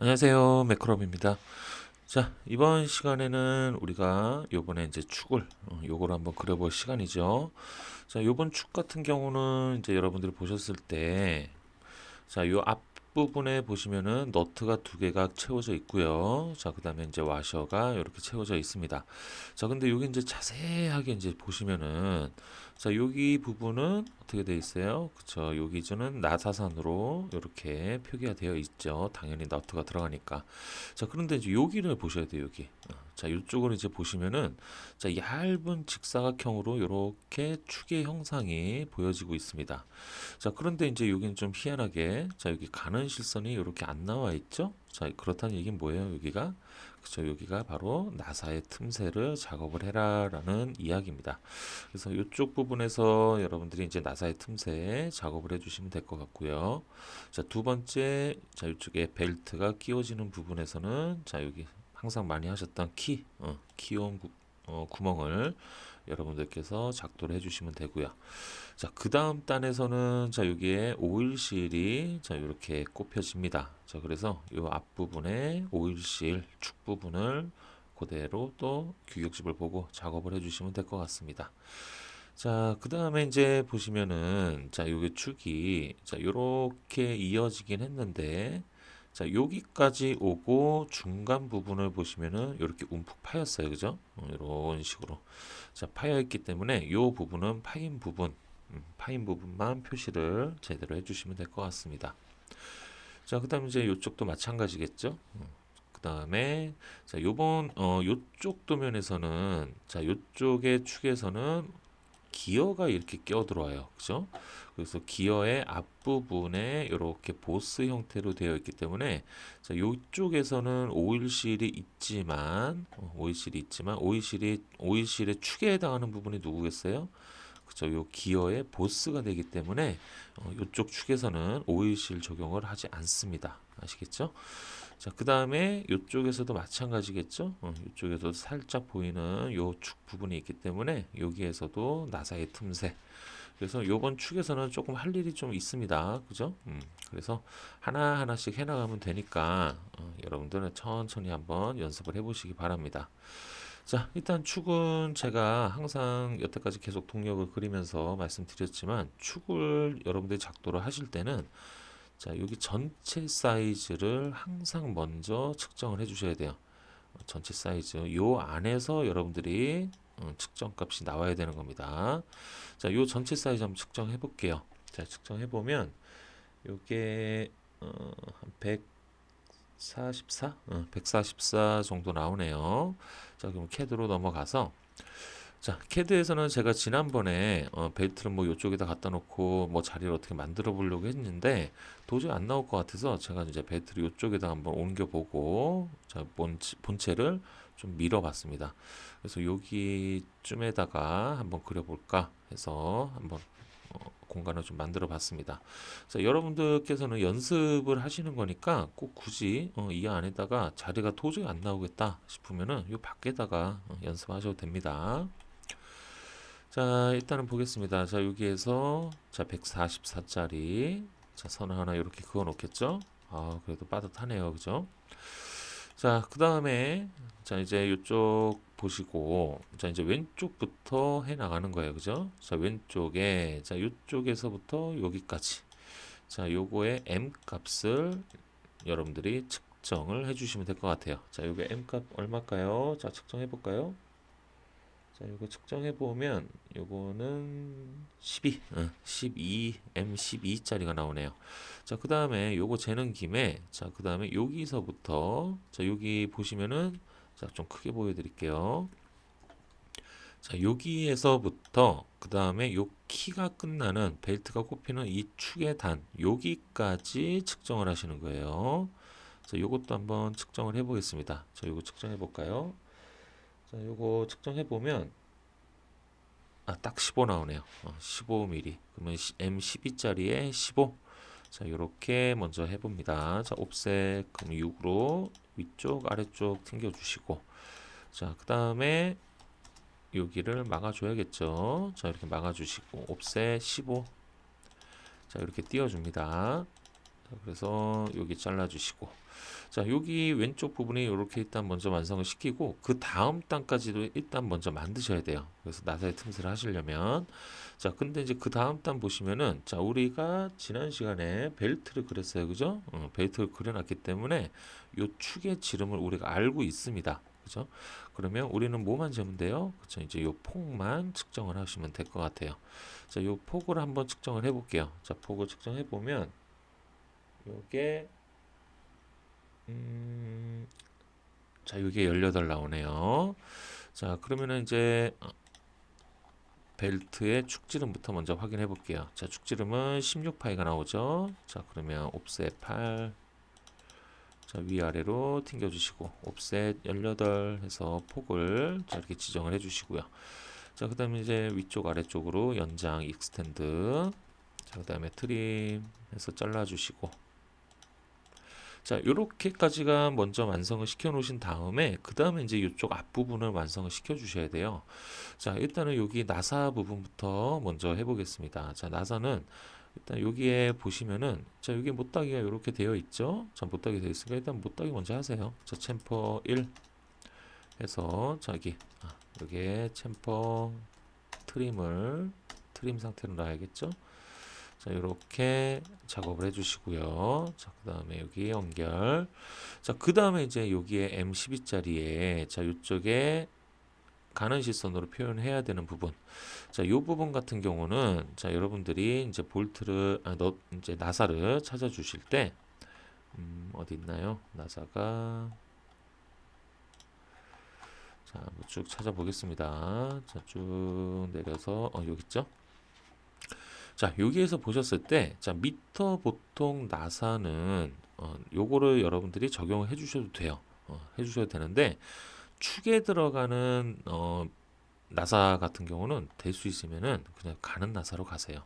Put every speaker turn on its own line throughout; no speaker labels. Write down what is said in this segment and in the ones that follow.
안녕하세요. 매크롭입니다. 자, 이번 시간에는 우리가 요번에 이제 축을 요거를 한번 그려볼 시간이죠. 자, 요번 축 같은 경우는 이제 여러분들이 보셨을 때 자, 요 앞부분에 보시면은 너트가 두 개가 채워져 있고요. 자, 그다음에 이제 와셔가 이렇게 채워져 있습니다. 자, 근데 여기 이제 자세하게 이제 보시면은 자, 여기 부분은 어떻게 되어 있어요? 그쵸. 요 기준은 나사선으로 이렇게 표기가 되어 있죠. 당연히 너트가 들어가니까. 자, 그런데 이제 여기를 보셔야 돼요, 여기. 자, 이쪽을 이제 보시면은 자, 얇은 직사각형으로 이렇게 축의 형상이 보여지고 있습니다. 자, 그런데 이제 여기는 좀 희한하게 자, 여기 가는 실선이 이렇게 안 나와 있죠? 자, 그렇다는 얘기는 뭐예요, 여기가? 그쵸, 여기가 바로 나사의 틈새를 작업을 해라라는 이야기입니다. 그래서 이쪽 부분에서 여러분들이 이제 나사의 틈새 작업을 해주시면 될 것 같고요. 자, 두 번째, 자, 이쪽에 벨트가 끼워지는 부분에서는 자, 여기 항상 많이 하셨던 키용 구멍을 여러분들께서 작도를 해주시면 되고요. 자, 그 다음 단에서는 자, 여기에 오일실이 자, 이렇게 꼽혀집니다. 자, 그래서 이 앞부분에 오일실 축 부분을 그대로 또 규격집을 보고 작업을 해주시면 될 것 같습니다. 자, 그 다음에 이제 보시면은 자, 요게 축이 자, 요렇게 이어지긴 했는데 자, 여기까지 오고 중간 부분을 보시면은 이렇게 움푹 파였어요. 그죠? 이런 식으로. 자, 파여 있기 때문에 요 부분은 파인 부분만 표시를 제대로 해주시면 될 것 같습니다. 자, 그다음 이제 요쪽도 마찬가지겠죠? 그다음에 자, 요쪽 도면에서는 자, 요쪽의 축에서는 기어가 이렇게 끼어 들어와요. 그죠? 그래서 기어의 앞부분에 이렇게 보스 형태로 되어 있기 때문에 자, 요쪽에서는 오일실의 축에 해당하는 부분이 누구겠어요? 그죠? 요 기어의 보스가 되기 때문에 요쪽 축에서는 오일실 적용을 하지 않습니다. 아시겠죠? 자, 그 다음에 이쪽에서도 마찬가지겠죠? 이쪽에서도 살짝 보이는 요 축 부분이 있기 때문에 여기에서도 나사의 틈새. 그래서 요번 축에서는 조금 할 일이 좀 있습니다. 그죠? 그래서 하나하나씩 해나가면 되니까 여러분들은 천천히 한번 연습을 해보시기 바랍니다. 자, 일단 축은 제가 항상 여태까지 계속 동력을 그리면서 말씀드렸지만 축을 여러분들이 작도를 하실 때는 자, 여기 전체 사이즈를 항상 먼저 측정을 해 주셔야 돼요. 전체 사이즈. 요 안에서 여러분들이 측정 값이 나와야 되는 겁니다. 자, 요 전체 사이즈 한번 측정해 볼게요. 자, 측정해 보면 요게 한 144? 144 정도 나오네요. 자, 그럼 캐드로 넘어가서 자, 캐드에서는 제가 지난번에 벨트를 뭐 이쪽에다 갖다 놓고 뭐 자리를 어떻게 만들어 보려고 했는데 도저히 안 나올 것 같아서 제가 이제 벨트를 이쪽에다 한번 옮겨 보고 자, 본체를 좀 밀어 봤습니다. 그래서 여기쯤에다가 한번 그려 볼까 해서 한번 공간을 좀 만들어 봤습니다. 자, 여러분들께서는 연습을 하시는 거니까 꼭 굳이 이 안에다가 자리가 도저히 안 나오겠다 싶으면은 이 밖에다가 연습하셔도 됩니다. 자, 일단은 보겠습니다. 자, 여기에서 자, 144짜리 자, 선을 하나 이렇게 그어 놓겠죠? 아, 그래도 빠듯하네요. 그죠? 자, 그 다음에 자, 이제 이쪽 보시고 자, 이제 왼쪽부터 해 나가는 거예요. 그죠? 자, 왼쪽에 자, 이쪽에서부터 여기까지 자, 요거의 M 값을 여러분들이 측정을 해 주시면 될 것 같아요. 자, 요게 M 값 얼마일까요? 자, 측정해 볼까요? 자, 이거 측정해 보면 요거는 12, M12짜리가 나오네요. 자, 그 다음에 요거 재는 김에 자, 그 다음에 여기서부터 자, 여기 보시면은 자, 좀 크게 보여드릴게요. 자, 여기에서부터 그 다음에 요 키가 끝나는 벨트가 꼽히는 이 축의 단 여기까지 측정을 하시는 거예요. 자, 요것도 한번 측정을 해 보겠습니다. 자, 요거 측정해 볼까요? 자, 요거 측정해 보면 딱 15 나오네요. 15mm. 그러면 M12짜리에 15. 자, 요렇게 먼저 해봅니다. 자, 옵셋 그럼 6으로 위쪽 아래쪽 튕겨주시고 자, 그 다음에 여기를 막아줘야겠죠. 자, 이렇게 막아주시고 옵셋 15. 자, 이렇게 띄워줍니다. 그래서 여기 잘라주시고, 자, 여기 왼쪽 부분이 이렇게 일단 먼저 완성을 시키고 그 다음 단까지도 일단 먼저 만드셔야 돼요. 그래서 나사의 틈새를 하시려면, 자, 근데 이제 그 다음 단 보시면은, 자, 우리가 지난 시간에 벨트를 그렸어요, 그죠? 벨트를 그려놨기 때문에 요 축의 지름을 우리가 알고 있습니다. 그죠? 그러면 우리는 뭐만 재면 돼요? 그쵸? 이제 요 폭만 측정을 하시면 될 것 같아요. 자, 요 폭을 한번 측정을 해볼게요. 자, 폭을 측정해 보면 요게 자, 요게 18 나오네요. 자, 그러면은 이제 벨트의 축지름부터 먼저 확인해 볼게요. 자, 축지름은 16파이가 나오죠. 자, 그러면 옵셋 8. 자, 위아래로 튕겨 주시고 옵셋 18 해서 폭을 자, 이렇게 지정을 해 주시고요. 자, 그다음에 이제 위쪽 아래쪽으로 연장 익스텐드. 자, 그다음에 트림 해서 잘라 주시고, 자, 요렇게까지가 먼저 완성을 시켜 놓으신 다음에 그 다음에 이제 이쪽 앞부분을 완성을 시켜 주셔야 돼요. 자, 일단은 여기 나사 부분부터 먼저 해보겠습니다. 자, 나사는 일단 여기에 보시면은, 자, 여기 못따기가 이렇게 되어 있죠. 자, 못따기 되어 있으니까 일단 못따기 먼저 하세요. 자, 챔퍼 1 해서, 자, 여기에 챔퍼 트림 상태로 놔야겠죠. 자, 이렇게 작업을 해주시고요. 자, 그 다음에 여기 연결. 자, 그 다음에 이제 여기에 M12짜리에, 자, 이쪽에 가는 시선으로 표현해야 되는 부분. 자, 이 부분 같은 경우는, 자, 여러분들이 이제 볼트를, 이제 나사를 찾아주실 때, 어디 있나요? 나사가, 자, 한번 쭉 찾아보겠습니다. 자, 쭉 내려서, 여기 있죠? 자, 여기에서 보셨을 때, 자, 미터 보통 나사는, 요거를 여러분들이 적용을 해주셔도 돼요. 해주셔도 되는데, 축에 들어가는, 나사 같은 경우는 될 수 있으면은 그냥 가는 나사로 가세요.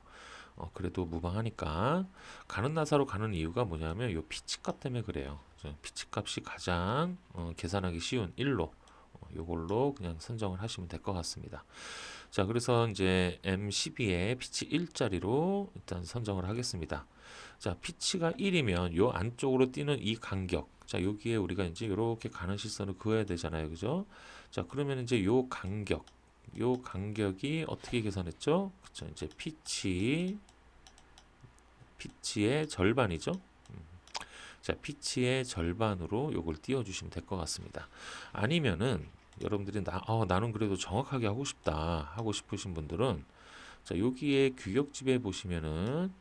그래도 무방하니까. 가는 나사로 가는 이유가 뭐냐면, 요 피치 값 때문에 그래요. 피치 값이 가장, 계산하기 쉬운 1로, 요걸로 그냥 선정을 하시면 될 것 같습니다. 자, 그래서 이제 M12에 피치 1짜리로 일단 선정을 하겠습니다. 자, 피치가 1이면 요 안쪽으로 뛰는 이 간격. 자, 여기에 우리가 이제 이렇게 가는 시선을 그어야 되잖아요. 그죠? 자, 그러면 이제 요 간격이 어떻게 계산했죠? 그쵸? 이제 피치의 절반이죠. 자, 피치의 절반으로 요걸 띄워 주시면 될 것 같습니다. 아니면은 여러분들이 나는 그래도 정확하게 하고 싶다 하고 싶으신 분들은, 자, 여기에 규격집에 보시면은,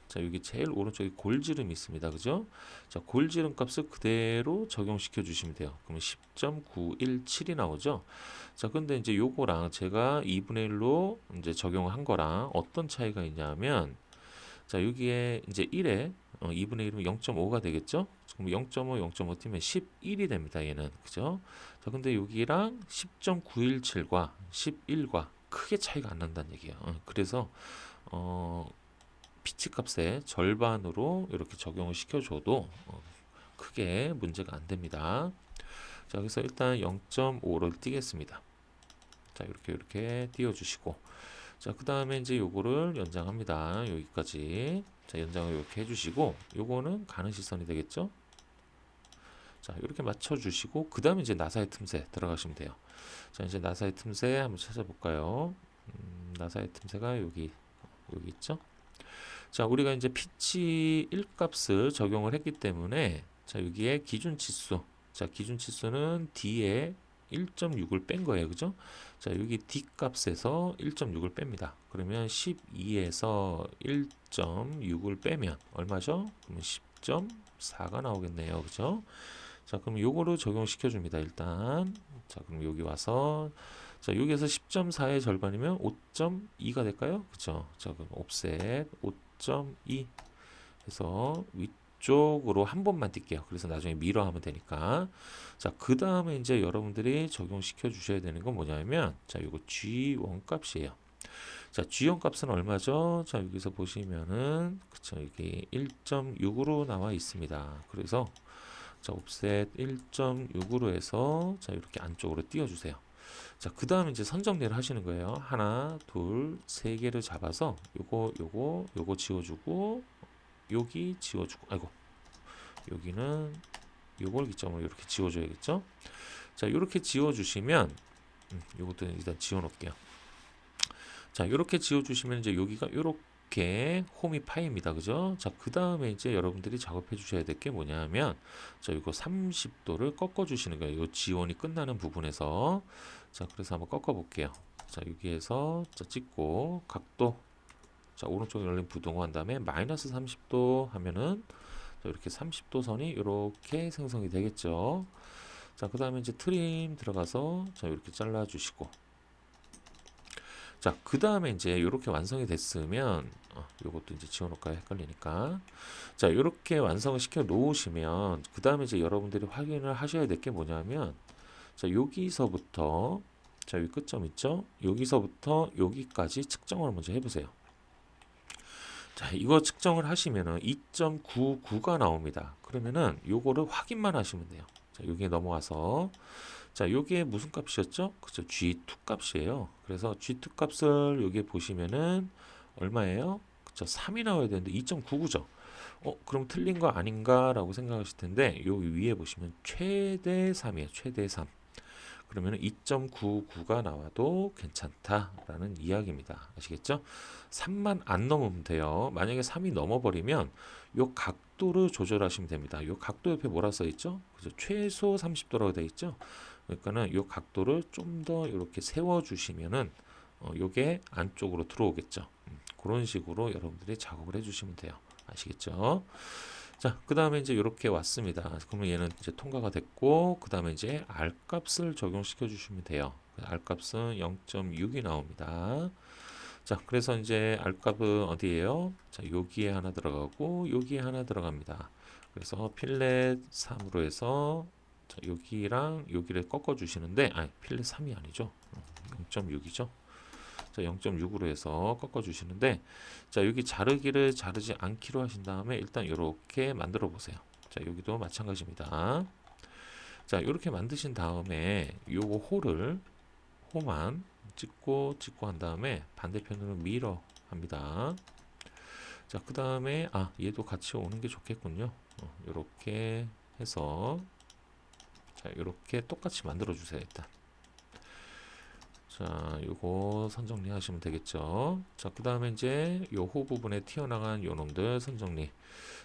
자, 여기 제일 오른쪽에 골지름이 있습니다. 그죠? 자, 골지름 값을 그대로 적용시켜 주시면 돼요. 그러면 10.917이 나오죠? 자, 근데 이제 요거랑 제가 2분의 1로 이제 적용한 거랑 어떤 차이가 있냐면, 자, 여기에 이제 1에 2분의 1이면 0.5가 되겠죠? 그럼 0.5, 0.5 뛰면 11이 됩니다. 얘는. 그죠? 자, 근데 여기랑 10.917과 11과 크게 차이가 안 난다는 얘기예요. 그래서 피치 값의 절반으로 이렇게 적용을 시켜줘도 크게 문제가 안 됩니다. 자, 그래서 일단 0.5를 띄겠습니다. 자, 이렇게 띄워주시고, 자, 그 다음에 이제 요거를 연장합니다. 여기까지. 자, 연장을 이렇게 해주시고, 요거는 가는 시선이 되겠죠? 자, 이렇게 맞춰주시고, 그 다음에 이제 나사의 틈새 들어가시면 돼요. 자, 이제 나사의 틈새 한번 찾아볼까요? 나사의 틈새가 여기 있죠? 자, 우리가 이제 피치 1 값을 적용을 했기 때문에, 자, 여기에 기준 치수. 자, 기준 치수는 D에 1.6을 뺀 거예요. 그죠? 자, 여기 D 값에서 1.6을 뺍니다. 그러면 12에서 1.6을 빼면 얼마죠? 그러면 10.4가 나오겠네요. 그죠? 자, 그럼 요거를 적용시켜 줍니다. 일단. 자, 그럼 여기 와서, 자, 여기에서 10.4의 절반이면 5.2가 될까요? 그죠? 자, 그럼 옵셋 5.2 해서 위쪽으로 한 번만 뛸게요. 그래서 나중에 미러 하면 되니까. 자, 그 다음에 이제 여러분들이 적용시켜 주셔야 되는 건 뭐냐면, 자, 요거 G1 값이에요. 자, G1 값은 얼마죠? 자, 여기서 보시면은, 그쵸, 여기 1.6으로 나와 있습니다. 그래서, 자, 옵셋 1.6으로 해서, 자, 이렇게 안쪽으로 띄워주세요. 자, 그 다음에 이제 선정리를 하시는 거예요. 하나, 둘, 세 개를 잡아서, 요거 지워주고, 여기 지워주고, 아이고, 여기는 요걸 기점으로 이렇게 지워줘야겠죠. 자, 이렇게 지워주시면 요것도 일단 지워놓을게요. 자, 이렇게 지워주시면 이제 여기가 이렇게 홈이 파입니다. 그죠? 자, 그 다음에 이제 여러분들이 작업해 주셔야 될 게 뭐냐 하면, 자, 이거 30도를 꺾어 주시는 거예요. 요 지원이 끝나는 부분에서. 자, 그래서 한번 꺾어 볼게요. 자, 여기에서 자, 찍고 각도, 자, 오른쪽에 열린 부등호 한 다음에 마이너스 30도 하면은 자, 이렇게 30도 선이 이렇게 생성이 되겠죠. 자, 그 다음에 이제 트림 들어가서 자, 이렇게 잘라 주시고, 자, 그 다음에 이제 이렇게 완성이 됐으면 요것도 이제 지워놓을까요? 헷갈리니까. 자, 이렇게 완성을 시켜 놓으시면 그 다음에 이제 여러분들이 확인을 하셔야 될 게 뭐냐면, 자, 여기서부터 자, 여기 끝점 있죠? 여기서부터 여기까지 측정을 먼저 해보세요. 자, 이거 측정을 하시면은 2.99가 나옵니다. 그러면은 요거를 확인만 하시면 돼요. 자, 여기에 넘어와서 자, 요게 무슨 값이었죠? 그죠? G2 값이에요. 그래서 G2 값을 여기에 보시면은 얼마예요? 그쵸? 3이 나와야 되는데 2.99죠. 그럼 틀린 거 아닌가라고 생각하실 텐데 요 위에 보시면 최대 3이에요. 최대 3. 그러면 2.99가 나와도 괜찮다라는 이야기입니다. 아시겠죠? 3만 안 넘으면 돼요. 만약에 3이 넘어버리면 요 각도를 조절하시면 됩니다. 요 각도 옆에 뭐라 써 있죠? 그죠? 최소 30도라고 되어 있죠? 그러니까는 요 각도를 좀 더 이렇게 세워 주시면은 요게 안쪽으로 들어오겠죠. 그런 식으로 여러분들이 작업을 해 주시면 돼요. 아시겠죠? 자, 그 다음에 이제 이렇게 왔습니다. 그러면 얘는 이제 통과가 됐고, 그 다음에 이제 R 값을 적용시켜 주시면 돼요. R 값은 0.6이 나옵니다. 자, 그래서 이제 R 값은 어디에요? 자, 여기에 하나 들어가고, 여기에 하나 들어갑니다. 그래서 필렛 3으로 해서, 자, 여기랑 여기를 꺾어 주시는데, 아니, 필렛 3이 아니죠. 0.6이죠. 자, 0.6으로 해서 꺾어 주시는데, 자, 여기 자르기를 자르지 않기로 하신 다음에 일단 이렇게 만들어 보세요. 자, 여기도 마찬가지입니다. 자, 이렇게 만드신 다음에 요거 호만 찍고 한 다음에 반대편으로 밀어 합니다. 자, 그 다음에 얘도 같이 오는 게 좋겠군요. 이렇게 해서 자, 이렇게 똑같이 만들어 주세요. 일단 자, 요거 선정리 하시면 되겠죠. 자, 그 다음에 이제 요 호 부분에 튀어나간 요 놈들 선정리.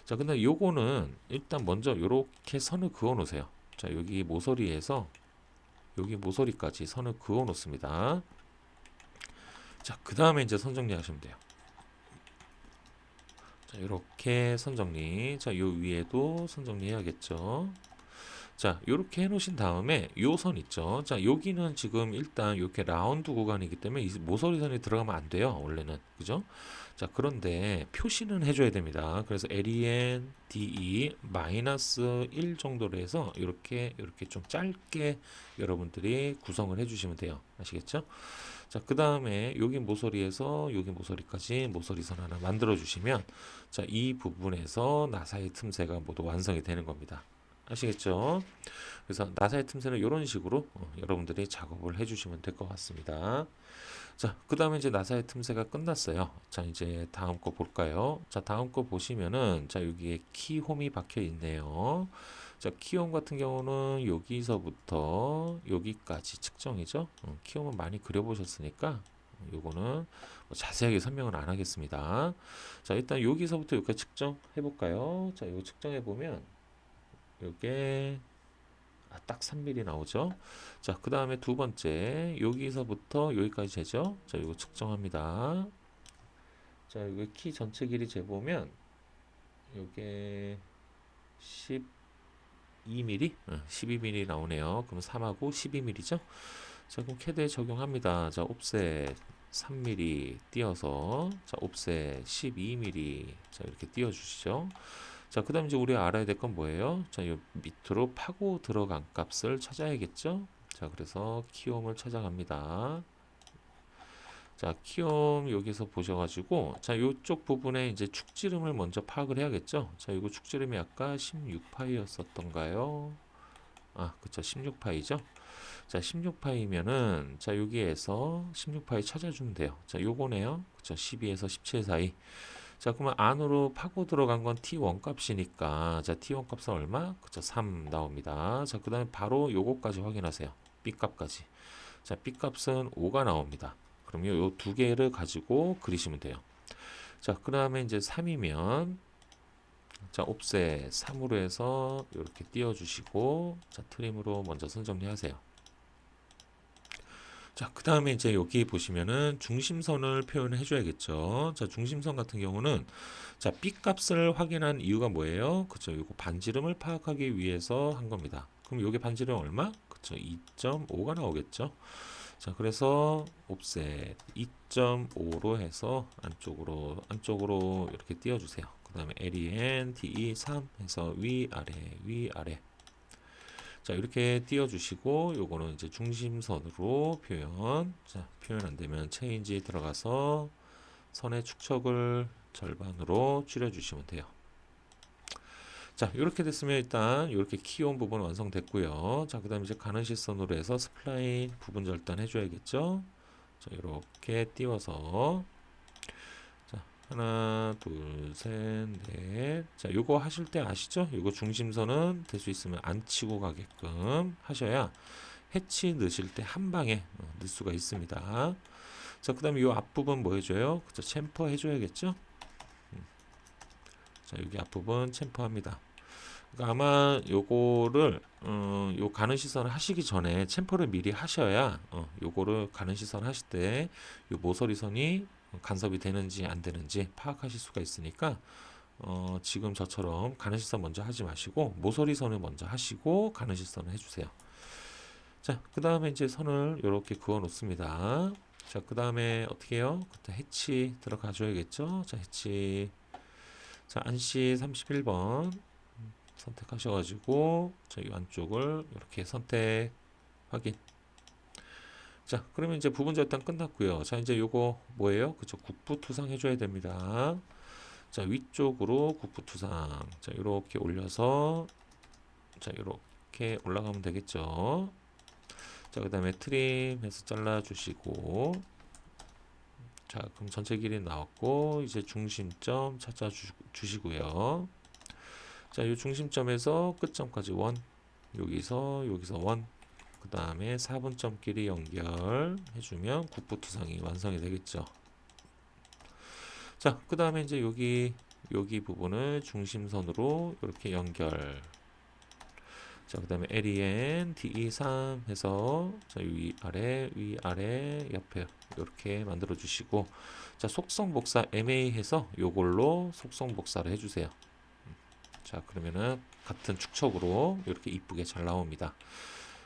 자, 근데 요거는 일단 먼저 요렇게 선을 그어 놓으세요. 자, 여기 모서리에서 여기 모서리까지 선을 그어 놓습니다. 자, 그 다음에 이제 선정리 하시면 돼요. 자, 이렇게 선정리. 자, 요 위에도 선정리 해야겠죠. 자, 이렇게 해 놓으신 다음에 요 선 있죠. 자, 여기는 지금 일단 이렇게 라운드 구간이기 때문에 이 모서리선이 들어가면 안 돼요. 원래는. 그죠? 자, 그런데 표시는 해줘야 됩니다. 그래서 len, de, 마이너스 1 정도로 해서 이렇게 좀 짧게 여러분들이 구성을 해주시면 돼요. 아시겠죠? 자, 그 다음에 여기 모서리에서 여기 모서리까지 모서리선 하나 만들어 주시면 자, 이 부분에서 나사의 틈새가 모두 완성이 되는 겁니다. 아시겠죠? 그래서 나사의 틈새는 이런 식으로 여러분들이 작업을 해주시면 될 것 같습니다. 자, 그 다음에 이제 나사의 틈새가 끝났어요. 자, 이제 다음 거 볼까요? 자, 다음 거 보시면은 자, 여기에 키홈이 박혀 있네요. 자, 키홈 같은 경우는 여기서부터 여기까지 측정이죠. 키홈은 많이 그려보셨으니까 요거는 뭐 자세하게 설명은 안 하겠습니다. 자, 일단 여기서부터 여기까지 측정해 볼까요? 자, 이거 측정해 보면 요게 딱 3mm 나오죠. 자, 그 다음에 두 번째 여기서부터 여기까지 재죠. 자, 이거 측정합니다. 자, 여기 키 전체 길이 재보면 요게 12mm, 12mm 나오네요. 그럼 3하고 12mm죠. 자, 그럼 캐드에 적용합니다. 자, 옵셋 3mm 띄어서 자, 옵셋 12mm 자, 이렇게 띄워 주시죠. 자, 그 다음 이제 우리가 알아야 될 건 뭐예요? 자, 이 밑으로 파고 들어간 값을 찾아야겠죠? 자, 그래서 키움을 찾아갑니다. 자, 키움 여기서 보셔가지고, 자, 요쪽 부분에 이제 축지름을 먼저 파악을 해야겠죠? 자, 이거 축지름이 아까 16파이였었던가요? 그쵸. 16파이죠? 자, 16파이면은, 자, 여기에서 16파이 찾아주면 돼요. 자, 요거네요. 그쵸. 12에서 17 사이. 자, 그러면 안으로 파고 들어간 건 T1 값이니까, 자, T1 값은 얼마? 그쵸, 3 나옵니다. 자, 그 다음에 바로 요거까지 확인하세요. B 값까지. 자, B 값은 5가 나옵니다. 그럼 요 두 개를 가지고 그리시면 돼요. 자, 그 다음에 이제 3이면, 자, 옵셋 3으로 해서 이렇게 띄워주시고, 자, 트림으로 먼저 선 정리하세요. 자, 그 다음에 이제 여기 보시면은 중심선을 표현해 줘야겠죠. 자, 중심선 같은 경우는 자, B 값을 확인한 이유가 뭐예요? 그쵸, 요거 반지름을 파악하기 위해서 한 겁니다. 그럼 요게 반지름 얼마? 그쵸, 2.5가 나오겠죠. 자, 그래서 옵셋 2.5로 해서 안쪽으로 이렇게 띄워주세요. 그 다음에 LEN, DE 3 해서 위아래. 자, 이렇게 띄워주시고, 요거는 이제 중심선으로 표현 안 되면 체인지 들어가서 선의 축척을 절반으로 줄여주시면 돼요. 자, 이렇게 됐으면 일단 이렇게 키온 부분 완성됐고요. 자, 그 다음에 이제 가는 시선으로 해서 스플라인 부분 절단 해줘야겠죠. 자, 이렇게 띄워서 자, 하나, 둘, 셋, 넷. 자, 요거 하실 때 아시죠? 요거 중심선은 될 수 있으면 안 치고 가게끔 하셔야 해치 넣으실 때 한 방에 넣을 수가 있습니다. 자, 그 다음에 요 앞부분 뭐 해줘요? 그쵸, 챔퍼 해줘야겠죠? 자, 여기 앞부분 챔퍼합니다. 그러니까 아마 요거를 요 가는 시선 하시기 전에 챔퍼를 미리 하셔야 요거를 가는 시선 하실 때 요 모서리선이 간섭이 되는지 안 되는지 파악하실 수가 있으니까 지금 저처럼 가는 시선 먼저 하지 마시고 모서리선을 먼저 하시고 가는 시선을 해주세요. 자, 그 다음에 이제 선을 이렇게 그어 놓습니다. 자, 그 다음에 어떻게 해요? 그때 해치 들어가 줘야겠죠? 자, 해치. 자, 안시 31번 선택하셔가지고 자, 이 안쪽을 이렇게 선택 확인. 자, 그러면 이제 부분 절단 끝났고요. 자, 이제 요거 뭐예요? 그쵸, 국부투상 해줘야 됩니다. 자, 위쪽으로 국부투상. 자, 이렇게 올려서 자, 이렇게 올라가면 되겠죠. 자, 그 다음에 트림해서 잘라주시고 자, 그럼 전체 길이 나왔고 이제 중심점 찾아주시고요. 자, 이 중심점에서 끝점까지 원, 여기서 원, 그 다음에 4분점끼리 연결해주면 국부투상이 완성이 되겠죠. 자, 그 다음에 이제 여기 부분을 중심선으로 이렇게 연결. 자, 그 다음에 LEN, DE3 해서 자, 위아래 옆에 이렇게 만들어 주시고 자, 속성 복사 MA 해서 요걸로 속성 복사를 해주세요. 자, 그러면은 같은 축척으로 이렇게 이쁘게 잘 나옵니다.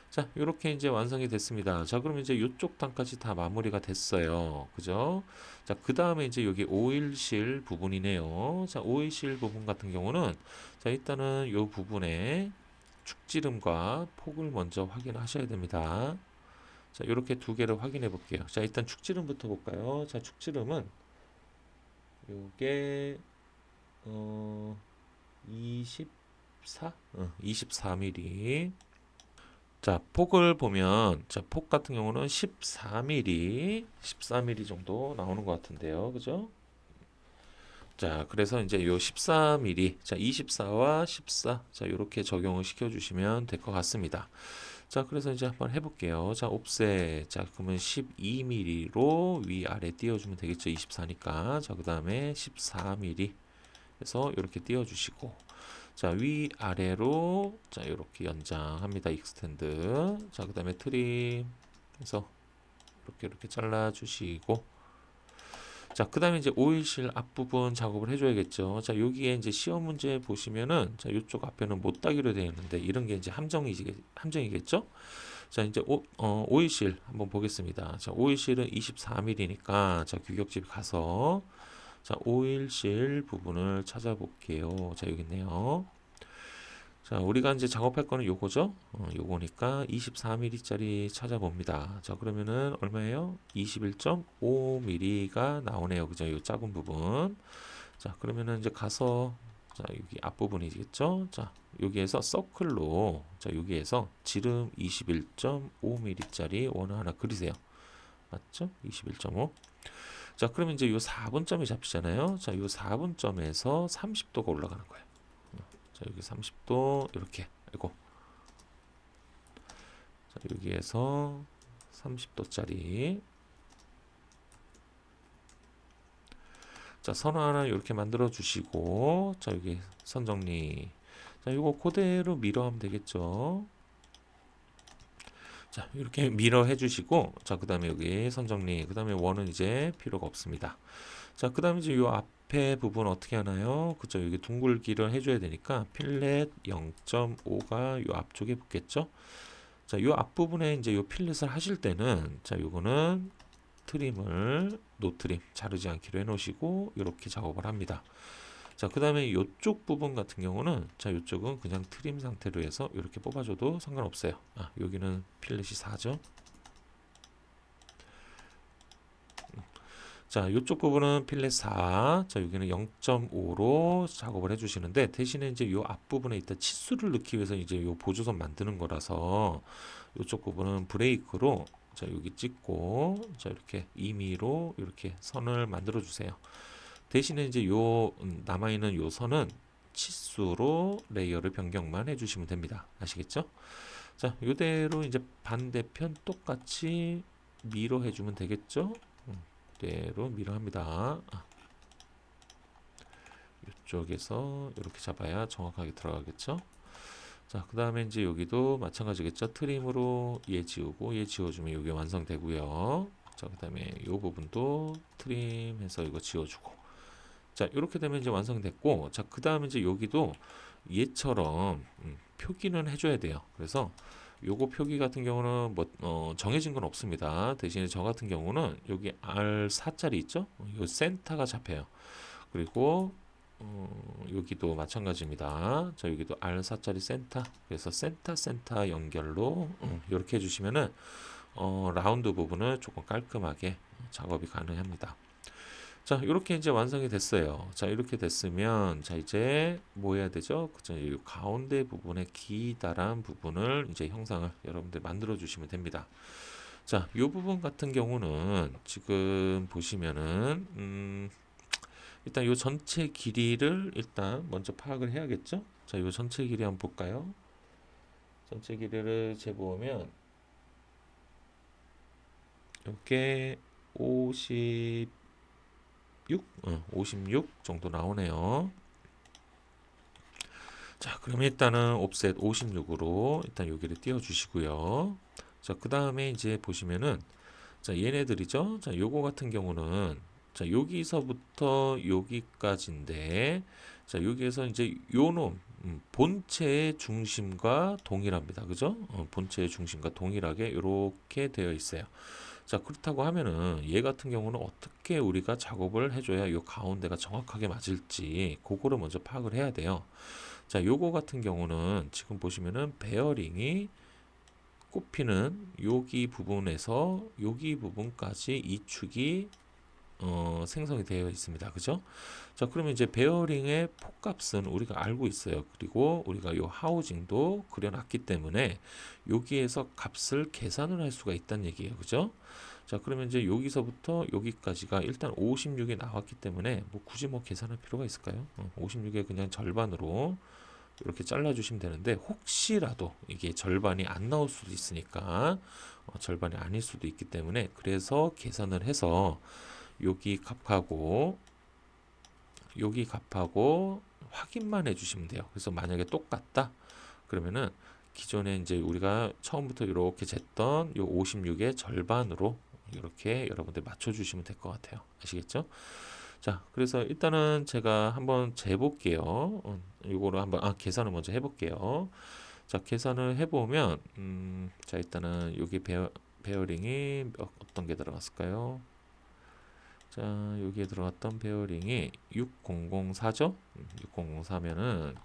자, 이렇게 이제 완성이 됐습니다. 자, 그러면 이제 이쪽 단까지 다 마무리가 됐어요. 그죠? 자, 그 다음에 이제 여기 오일실 부분이네요. 자, 오일실 부분 같은 경우는 자, 일단은 이 부분에 축지름과 폭을 먼저 확인하셔야 됩니다. 자, 이렇게 두 개를 확인해 볼게요. 자, 일단 축지름부터 볼까요? 자, 축지름은 요게 24mm. 자, 폭을 보면 자, 폭 같은 경우는 14mm 정도 나오는 것 같은데요. 그죠? 자, 그래서 이제 요 14mm, 자, 24와 14, 자, 요렇게 적용을 시켜주시면 될 것 같습니다. 자, 그래서 이제 한번 해볼게요. 자, 옵셋, 자, 그러면 12mm로 위아래 띄워주면 되겠죠. 24니까. 자, 그 다음에 14mm 해서 이렇게 띄워주시고, 자, 위아래로, 자, 이렇게 연장합니다. 익스텐드. 자, 그 다음에 트림 해서 이렇게 잘라주시고, 자, 그 다음에 이제 오일실 앞부분 작업을 해줘야겠죠. 자, 여기에 이제 시험 문제 보시면은, 자, 이쪽 앞에는 못 따기로 되어 있는데, 이런 게 이제 함정이겠죠? 자, 이제 오일실 한번 보겠습니다. 자, 오일실은 24mm니까, 자, 규격집 가서, 자, 오일실 부분을 찾아볼게요. 자, 여기 있네요. 자, 우리가 이제 작업할 거는 요거죠? 요거니까 24mm짜리 찾아봅니다. 자, 그러면은 얼마예요? 21.5mm가 나오네요. 그죠? 요 작은 부분. 자, 그러면은 이제 가서, 자, 여기 앞부분이겠죠? 자, 여기에서 서클로, 자, 여기에서 지름 21.5mm짜리 원을 하나 그리세요. 맞죠? 21.5. 자, 그러면 이제 요 4분점이 잡히잖아요. 자, 요 4분점에서 30도가 올라가는 거예요. 자, 여기 30도 이렇게. 아이고. 자, 여기에서 30도짜리. 자, 선 하나 이렇게 만들어 주시고, 자, 여기 선 정리. 자, 이거 그대로 밀어하면 되겠죠. 자, 이렇게 밀어 해주시고, 자, 그 다음에 여기 선 정리. 그 다음에 원은 이제 필요가 없습니다. 자, 그 다음에 이제 요 앞에 부분 어떻게 하나요? 그죠? 여기 둥글기를 해줘야 되니까 필렛 0.5가 요 앞쪽에 붙겠죠? 자, 요 앞부분에 이제 요 필렛을 하실 때는, 자, 요거는 트림을 노트림 자르지 않기로 해놓으시고 이렇게 작업을 합니다. 자, 그 다음에 이쪽 부분 같은 경우는, 자, 이쪽은 그냥 트림 상태로 해서 이렇게 뽑아줘도 상관없어요. 아, 여기는 필렛이 4죠. 자, 이쪽 부분은 필렛 4. 자, 여기는 0.5로 작업을 해주시는데, 대신에 이제 이 앞부분에 있다 치수를 넣기 위해서 이제 이 보조선 만드는 거라서, 이쪽 부분은 브레이크로, 자, 여기 찍고, 자, 이렇게 2mm 이렇게 선을 만들어 주세요. 대신에 이제 요 남아있는 요 선은 치수로 레이어를 변경만 해주시면 됩니다. 아시겠죠? 자, 이대로 이제 반대편 똑같이 미러 해주면 되겠죠? 이대로 미러 합니다. 이쪽에서 이렇게 잡아야 정확하게 들어가겠죠? 자, 그 다음에 이제 여기도 마찬가지겠죠? 트림으로 얘 지우고 얘 지워주면 이게 완성되고요. 자, 그 다음에 이 부분도 트림해서 이거 지워주고. 자, 이렇게 되면 이제 완성됐고, 자, 그 다음에 이제 여기도 얘처럼 표기는 해줘야 돼요. 그래서 요거 표기 같은 경우는 뭐 정해진 건 없습니다. 대신에 저 같은 경우는 여기 R4짜리 있죠? 요 센터가 잡혀요. 그리고 여기도 마찬가지입니다. 자, 여기도 R4짜리 센터. 그래서 센터 연결로 이렇게 해주시면은 라운드 부분을 조금 깔끔하게 작업이 가능합니다. 자, 이렇게 이제 완성이 됐어요. 자, 이렇게 됐으면, 자, 이제 뭐 해야 되죠? 그죠? 이 가운데 부분에 기다란 부분을 이제 형상을 여러분들 만들어 주시면 됩니다. 자, 이 부분 같은 경우는 지금 보시면은, 일단 이 전체 길이를 일단 먼저 파악을 해야겠죠? 자, 이 전체 길이 한번 볼까요? 전체 길이를 재보면, 이렇게 56 정도 나오네요. 자, 그럼 일단은 옵셋 56으로 일단 여기를 띄워 주시고요. 자, 그 다음에 이제 보시면은, 자, 얘네들이죠. 자, 요거 같은 경우는, 자, 여기서부터 여기까지인데, 자, 여기에서 이제 요놈 본체의 중심과 동일합니다. 그죠? 본체의 중심과 동일하게 이렇게 되어 있어요. 자, 그렇다고 하면은 얘 같은 경우는 어떻게 우리가 작업을 해줘야 이 가운데가 정확하게 맞을지 그거를 먼저 파악을 해야 돼요. 자, 요거 같은 경우는 지금 보시면은 베어링이 꼽히는 여기 부분에서 여기 부분까지 이 축이 생성이 되어 있습니다. 그죠? 자, 그러면 이제 베어링의 폭값은 우리가 알고 있어요. 그리고 우리가 요 하우징도 그려놨기 때문에 여기에서 값을 계산을 할 수가 있다는 얘기예요. 그죠? 자, 그러면 이제 여기서부터 여기까지가 일단 56이 나왔기 때문에 뭐 굳이 뭐 계산할 필요가 있을까요? 56의 그냥 절반으로 이렇게 잘라주시면 되는데, 혹시라도 이게 절반이 안 나올 수도 있으니까 절반이 아닐 수도 있기 때문에, 그래서 계산을 해서 여기 값하고 여기 값하고 확인만 해주시면 돼요. 그래서 만약에 똑같다 그러면은 기존에 이제 우리가 처음부터 이렇게 쟀던 요 56의 절반으로 이렇게 여러분들 맞춰주시면 될 것 같아요. 아시겠죠? 자, 그래서 일단은 제가 한번 재볼게요. 이거를 한번 계산을 먼저 해볼게요. 자, 계산을 해보면 자, 일단은 여기 베어링이 어떤 게 들어갔을까요? 자, 여기에 들어갔던 베어링이 6004죠? 6004면은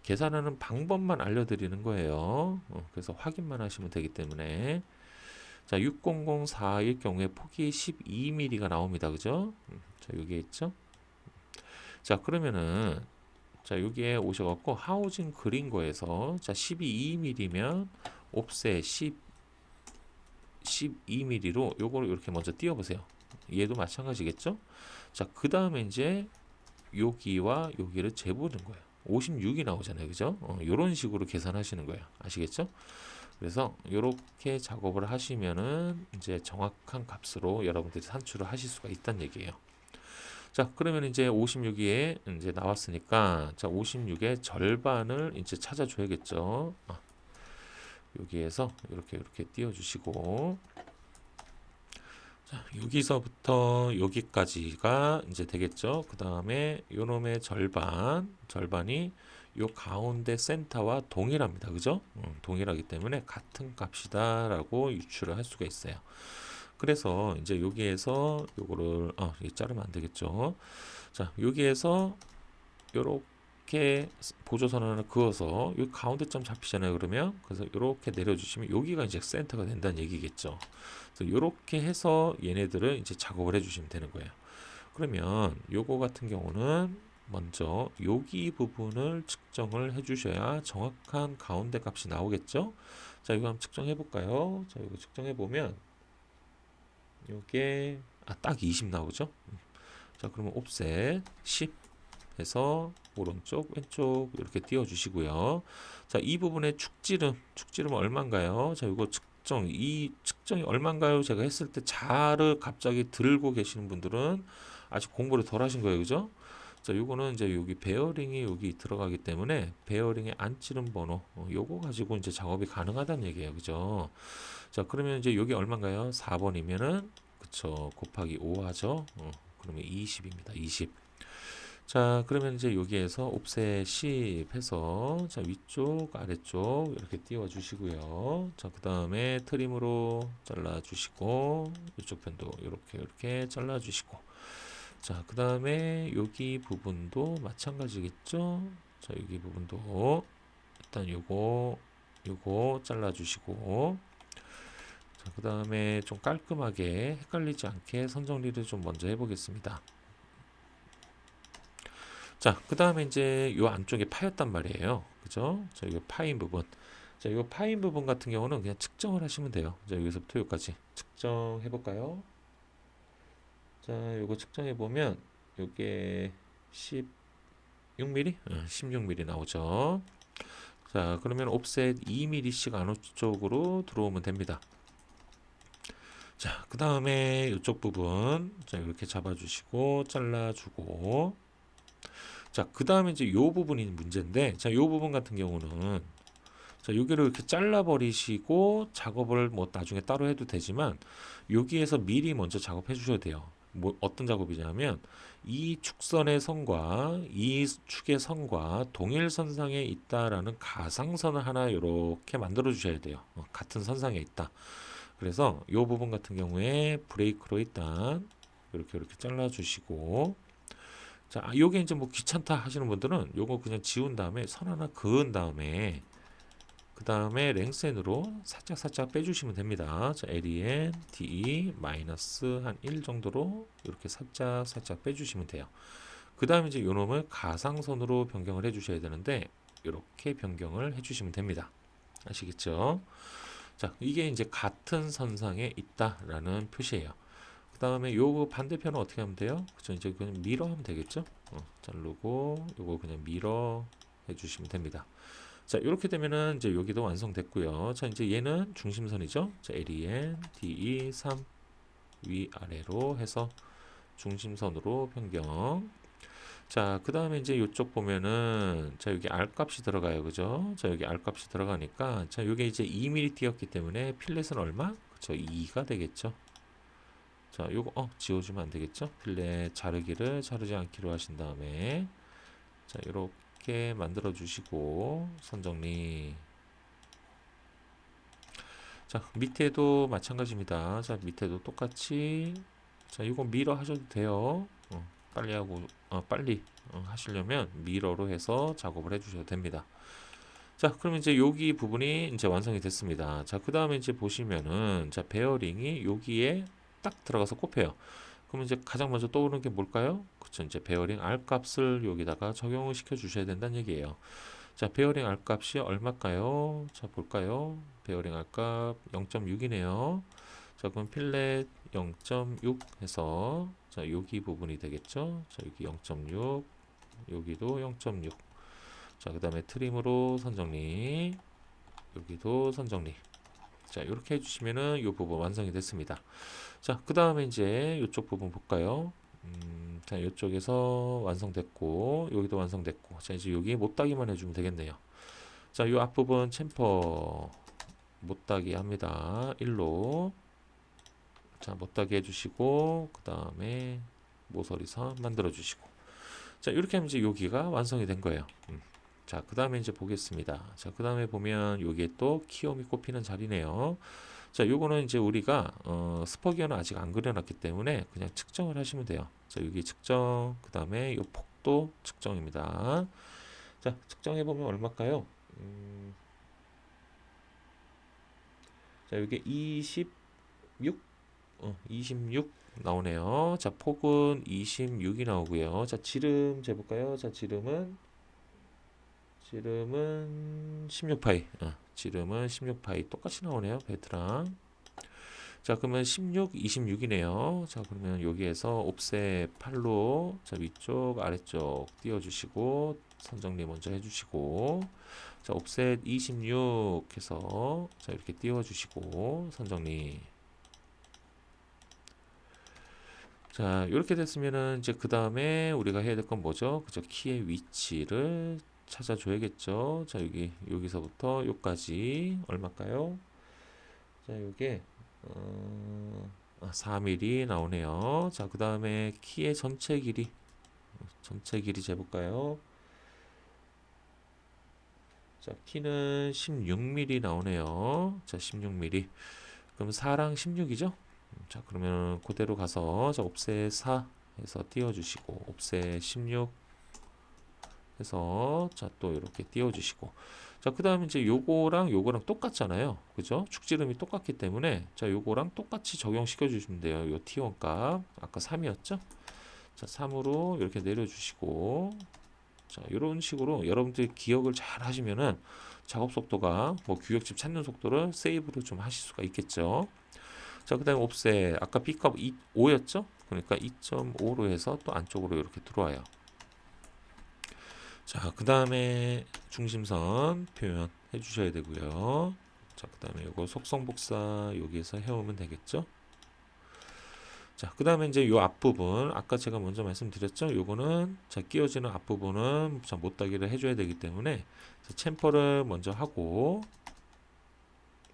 계산하는 방법만 알려드리는 거예요. 그래서 확인만 하시면 되기 때문에, 자, 6004일 경우에 폭이 12mm가 나옵니다. 그죠? 자, 여기에 있죠? 자, 그러면은, 자, 여기에 오셔갖고 하우징 그린 거에서, 자, 12mm면 옵셋 12mm로 요거를 이렇게 먼저 띄워보세요. 얘도 마찬가지겠죠? 자, 그 다음에 이제 여기와 여기를 재보는 거예요. 56이 나오잖아요. 그죠? 이런 식으로 계산하시는 거예요. 아시겠죠? 그래서 이렇게 작업을 하시면은 이제 정확한 값으로 여러분들이 산출을 하실 수가 있다는 얘기예요. 자, 그러면 이제 56에 이제 나왔으니까 자, 56의 절반을 이제 찾아줘야겠죠. 여기에서 이렇게 띄워주시고 자, 여기서부터 여기까지가 이제 되겠죠. 그 다음에 요놈의 절반이 요 가운데 센터와 동일합니다. 그죠? 동일하기 때문에 같은 값이다라고 유추를 할 수가 있어요. 그래서 이제 여기에서 요거를 이게 자르면 안 되겠죠. 자, 여기에서 요렇게 보조선 하나 그어서 요 가운데 점 잡히잖아요. 그러면 그래서 요렇게 내려주시면 여기가 이제 센터가 된다는 얘기겠죠. 그래서 요렇게 해서 얘네들을 이제 작업을 해주시면 되는 거예요. 그러면 요거 같은 경우는 먼저 여기 부분을 측정을 해주셔야 정확한 가운데 값이 나오겠죠. 자, 이거 한번 측정해 볼까요? 자, 이거 측정해 보면 요게 딱 20 나오죠. 자, 그러면 옵셋 10 해서 오른쪽 왼쪽 이렇게 띄워 주시고요. 자, 이 부분의 축지름 얼마인가요? 자, 이거 이 측정이 얼마인가요? 제가 했을 때 자를 갑자기 들고 계시는 분들은 아직 공부를 덜 하신 거예요. 그죠? 자, 요거는 이제 여기 베어링이 여기 들어가기 때문에 베어링의 안찌름 번호 요거 가지고 이제 작업이 가능하다는 얘기예요. 그죠? 자, 그러면 이제 여기 얼마인가요? 4번이면은 그쵸, 곱하기 5 하죠. 그러면 20입니다. 20. 자, 그러면 이제 여기에서 옵셋 10 해서 자, 위쪽 아래쪽 이렇게 띄워 주시고요. 자, 그 다음에 트림으로 잘라 주시고 이쪽 편도 이렇게 잘라 주시고 자, 그 다음에 여기 부분도 마찬가지겠죠. 자, 여기 부분도 일단 요거 잘라 주시고 자, 그 다음에 좀 깔끔하게 헷갈리지 않게 선 정리를 좀 먼저 해보겠습니다. 자, 그 다음에 이제 요 안쪽에 파였단 말이에요. 그죠? 자, 이거 파인 부분. 자, 이거 파인 부분 같은 경우는 그냥 측정을 하시면 돼요. 자, 여기서부터 여기까지 측정해 볼까요? 자, 요거 측정해 보면 요게 16mm? 16mm 나오죠. 자, 그러면 옵셋 2mm씩 안쪽으로 들어오면 됩니다. 자, 그 다음에 이쪽 부분 자, 이렇게 잡아주시고 잘라주고 자, 그 다음에 이제 요 부분이 문제인데 자, 요 부분 같은 경우는 자, 여기를 이렇게 잘라버리시고 작업을 뭐 나중에 따로 해도 되지만 여기에서 미리 먼저 작업해 주셔야 돼요. 뭐 어떤 작업이냐면 이 축선의 선과 이 축의 선과 동일선상에 있다라는 가상선을 하나 이렇게 만들어 주셔야 돼요. 같은 선상에 있다. 그래서 이 부분 같은 경우에 브레이크로 일단 이렇게 잘라 주시고 자, 요게 이제 뭐 귀찮다 하시는 분들은 요거 그냥 지운 다음에 선 하나 그은 다음에 그 다음에 랭센으로 살짝 빼주시면 됩니다. 자, LEN, DE 마이너스 한 1 정도로 이렇게 살짝 빼주시면 돼요. 그 다음에 이제 요놈을 가상선으로 변경을 해주셔야 되는데 이렇게 변경을 해주시면 됩니다. 아시겠죠? 자, 이게 이제 같은 선상에 있다라는 표시예요. 그 다음에 요 반대편은 어떻게 하면 돼요? 그쵸, 이제 그냥 미러 하면 되겠죠? 자르고 요거 그냥 미러 해주시면 됩니다. 자, 이렇게 되면은 이제 여기도 완성됐고요. 자, 이제 얘는 중심선이죠. 자, LEN, DE 3 위아래로 해서 중심선으로 변경. 자, 그 다음에 이제 이쪽 보면은 자, 여기 R 값이 들어가요. 그죠? 자, 여기 R 값이 들어가니까 자, 요게 이제 2mm 띄었기 때문에 필렛은 얼마? 그쵸, 2가 되겠죠. 자, 요거 지워주면 안 되겠죠? 필렛 자르기를 자르지 않기로 하신 다음에 자, 이렇게 만들어 주시고 선 정리. 자, 밑에도 마찬가지입니다. 자, 밑에도 똑같이 자, 이거 미러 하셔도 돼요. 빨리 하고 빨리 하시려면 미러로 해서 작업을 해 주셔도 됩니다. 자, 그러면 이제 여기 부분이 이제 완성이 됐습니다. 자, 그 다음에 이제 보시면은 자, 베어링이 여기에 딱 들어가서 꼽혀요. 그러면 이제 가장 먼저 떠오르는 게 뭘까요? 그쵸, 이제 베어링 R 값을 여기다가 적용을 시켜 주셔야 된다는 얘기예요. 자, 베어링 R 값이 얼마일까요? 자, 볼까요? 베어링 R 값 0.6이네요. 자, 그럼 필렛 0.6 해서 자, 여기 부분이 되겠죠. 자, 여기 0.6, 여기도 0.6. 자, 그 다음에 트림으로 선정리, 여기도 선정리. 자, 이렇게 해주시면은 이 부분 완성이 됐습니다. 자, 그 다음에 이제 이쪽 부분 볼까요? 자, 이쪽에서 완성됐고, 여기도 완성됐고, 자, 이제 여기 못따기만 해주면 되겠네요. 자, 이 앞부분 챔퍼 못따기 합니다. 1로. 자, 못따기 해주시고, 그 다음에 모서리선 만들어 주시고. 자, 이렇게 하면 이제 여기가 완성이 된 거예요. 자, 그 다음에 이제 보겠습니다. 자, 그 다음에 보면 여기에 또 키움이 꼽히는 자리네요. 자, 요거는 이제 우리가 스퍼기어는 아직 안 그려놨기 때문에 그냥 측정을 하시면 돼요. 자, 여기 측정, 그 다음에 요 폭도 측정입니다. 자, 측정해 보면 얼마일까요? 자, 여기 26, 26 나오네요. 자, 폭은 26이 나오고요. 자, 지름 재볼까요? 자, 지름은 16파이. 지름은 16파이 똑같이 나오네요. 베트랑. 자, 그러면 16, 26이네요. 자, 그러면 여기에서 옵셋 8로 자, 위쪽, 아래쪽 띄워주시고 선정리 먼저 해주시고 자, 옵셋 26 해서 자, 이렇게 띄워주시고 선정리. 자, 이렇게 됐으면은 이제 그 다음에 우리가 해야 될 건 뭐죠? 그죠? 키의 위치를 찾아줘야겠죠. 자, 여기서부터 여기까지 얼마일까요? 자, 요게 4mm 나오네요. 자, 그 다음에 키의 전체 길이 재볼까요? 자, 키는 16mm 나오네요. 자, 16mm. 그럼 4랑 16이죠? 자, 그러면 그대로 가서 자, 옵셋 4 해서 띄워주시고 옵셋 16 해서 자, 또 이렇게 띄워주시고 자, 그 다음에 이제 요거랑 똑같잖아요. 그죠? 축지름이 똑같기 때문에 자, 요거랑 똑같이 적용시켜 주시면 돼요. 요 T1 값 아까 3이었죠? 자, 3으로 이렇게 내려주시고 자, 이런 식으로 여러분들이 기억을 잘 하시면은 작업 속도가 뭐 규격집 찾는 속도를 세이브로 좀 하실 수가 있겠죠. 자, 그 다음에 옵셋 아까 B값 5였죠? 그러니까 2.5로 해서 또 안쪽으로 이렇게 들어와요. 자, 그 다음에 중심선 표현 해주셔야 되고요. 자, 그 다음에 이거 속성복사 여기에서 해오면 되겠죠? 자, 그 다음에 이제 요 앞부분 아까 제가 먼저 말씀드렸죠? 요거는 자, 끼워지는 앞부분은 자, 못따기를 해줘야 되기 때문에 자, 챔퍼를 먼저 하고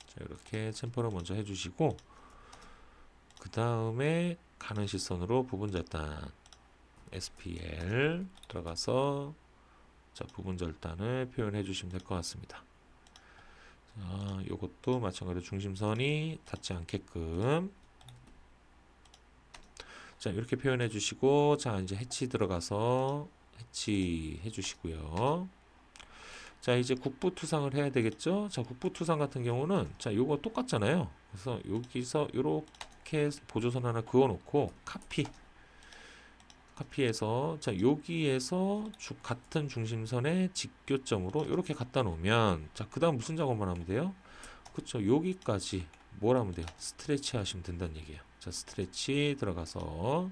자, 이렇게 챔퍼를 먼저 해주시고 그 다음에 가는 시선으로 부분 절단 SPL 들어가서 자, 부분 절단을 표현해 주시면 될 것 같습니다. 자, 요것도 마찬가지로 중심선이 닿지 않게끔 자, 이렇게 표현해 주시고 자, 이제 해치 들어가서 해치 해 주시고요. 자, 이제 국부투상을 해야 되겠죠? 자, 국부투상 같은 경우는 자, 요거 똑같잖아요. 그래서 여기서 요렇게 보조선 하나 그어 놓고 카피해서 자, 여기에서 같은 중심선의 직교점으로 이렇게 갖다 놓으면 자, 그 다음 무슨 작업만 하면 돼요? 그쵸, 여기까지 뭘 하면 돼요? 스트레치 하시면 된다는 얘기예요. 자, 스트레치 들어가서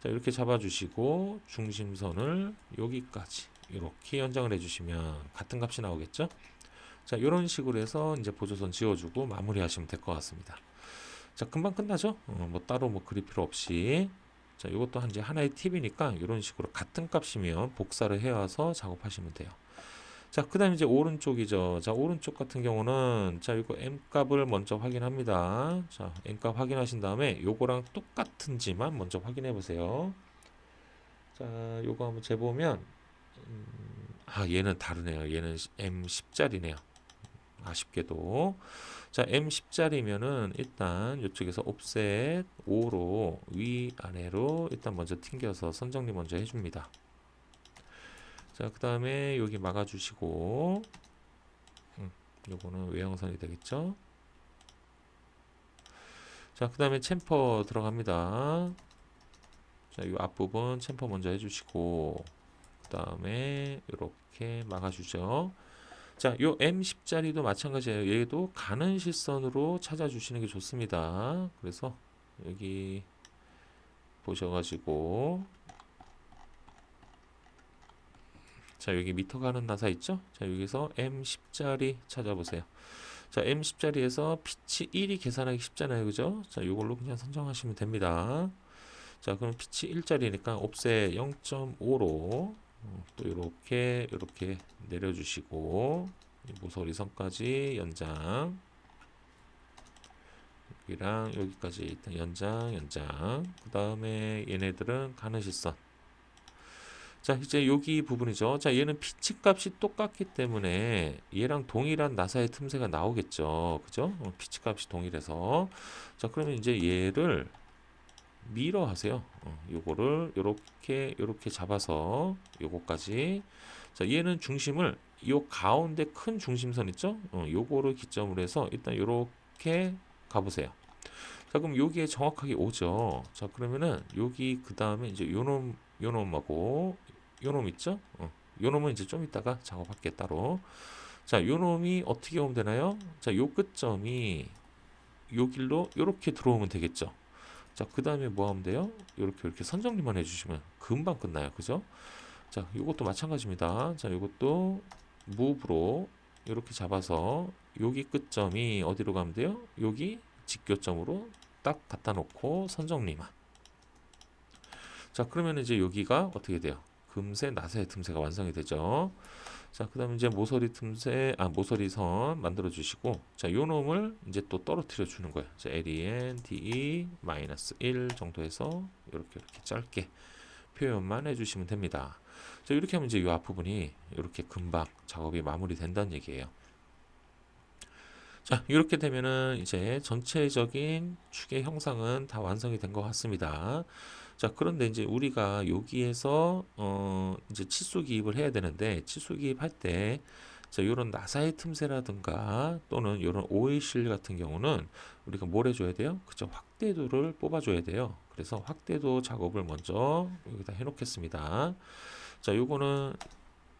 자, 이렇게 잡아주시고 중심선을 여기까지 이렇게 연장을 해주시면 같은 값이 나오겠죠? 자, 이런 식으로 해서 이제 보조선 지워주고 마무리 하시면 될 것 같습니다. 자, 금방 끝나죠? 뭐 따로 뭐 그릴 필요 없이 자, 이것도 이제 하나의 팁이니까 이런 식으로 같은 값이면 복사를 해와서 작업하시면 돼요. 자, 그 다음에 이제 오른쪽이죠. 자, 오른쪽 같은 경우는 자, 이거 M 값을 먼저 확인합니다. 자, M 값 확인하신 다음에 요거랑 똑같은지만 먼저 확인해 보세요. 자, 요거 한번 재보면 얘는 다르네요. 얘는 M10짜리네요. 아쉽게도 자, M10짜리면은 일단 이쪽에서 옵셋 5로 위아래로 일단 먼저 튕겨서 선정리 먼저 해줍니다. 자, 그 다음에 여기 막아주시고 요거는 외형선이 되겠죠. 자, 그 다음에 챔퍼 들어갑니다. 자, 이 앞부분 챔퍼 먼저 해주시고 그 다음에 이렇게 막아주죠. 자, 요 M10짜리도 마찬가지예요. 얘도 가는 실선으로 찾아주시는 게 좋습니다. 그래서 여기 보셔가지고 자 여기 미터 가는 나사 있죠? 자 여기서 M10짜리 찾아보세요. 자 M10짜리에서 피치 1이 계산하기 쉽잖아요, 그죠? 자 요걸로 그냥 선정하시면 됩니다. 자 그럼 피치 1짜리니까 옵셋 0.5로 또 이렇게 내려주시고 모서리 선까지 연장, 여기랑 여기까지 일단 연장. 그 다음에 얘네들은 가는 시선. 자 이제 여기 부분이죠. 자 얘는 피치 값이 똑같기 때문에 얘랑 동일한 나사의 틈새가 나오겠죠, 그죠? 피치 값이 동일해서 자 그러면 이제 얘를 미러 하세요. 요거를 요렇게 잡아서 요거까지. 자 얘는 중심을 요 가운데 큰 중심선 있죠? 요거를 기점으로 해서 일단 요렇게 가보세요. 자 그럼 여기에 정확하게 오죠. 자 그러면은 여기 그 다음에 이제 요놈하고 요놈 있죠? 요놈은 이제 좀 이따가 작업할게 따로. 자 요놈이 어떻게 오면 되나요? 자 요 끝점이 요 길로 요렇게 들어오면 되겠죠. 자 그 다음에 뭐 하면 돼요? 이렇게 선정리만 해주시면 금방 끝나요, 그죠? 자 요것도 마찬가지입니다. 자 요것도 무브로 이렇게 잡아서 여기 끝점이 어디로 가면 돼요? 여기 직교점으로 딱 갖다 놓고 선정리만. 자 그러면 이제 여기가 어떻게 돼요? 금세 나사의 틈새가 완성이 되죠. 자 그 다음에 이제 모서리선 만들어 주시고 자 요 놈을 이제 또 떨어뜨려 주는 거예요. 자 len de -1 정도에서 이렇게 짧게 표현만 해주시면 됩니다. 자 이렇게 하면 이제 이 앞부분이 이렇게 금방 작업이 마무리된다는 얘기예요. 자 이렇게 되면은 이제 전체적인 축의 형상은 다 완성이 된 것 같습니다. 자 그런데 이제 우리가 여기에서 이제 치수 기입을 해야 되는데 치수 기입할 때 자 요런 나사의 틈새라든가 또는 요런 오일 실 같은 경우는 우리가 뭘 해줘야 돼요? 그죠? 확대도를 뽑아줘야 돼요. 그래서 확대도 작업을 먼저 여기다 해놓겠습니다. 자 요거는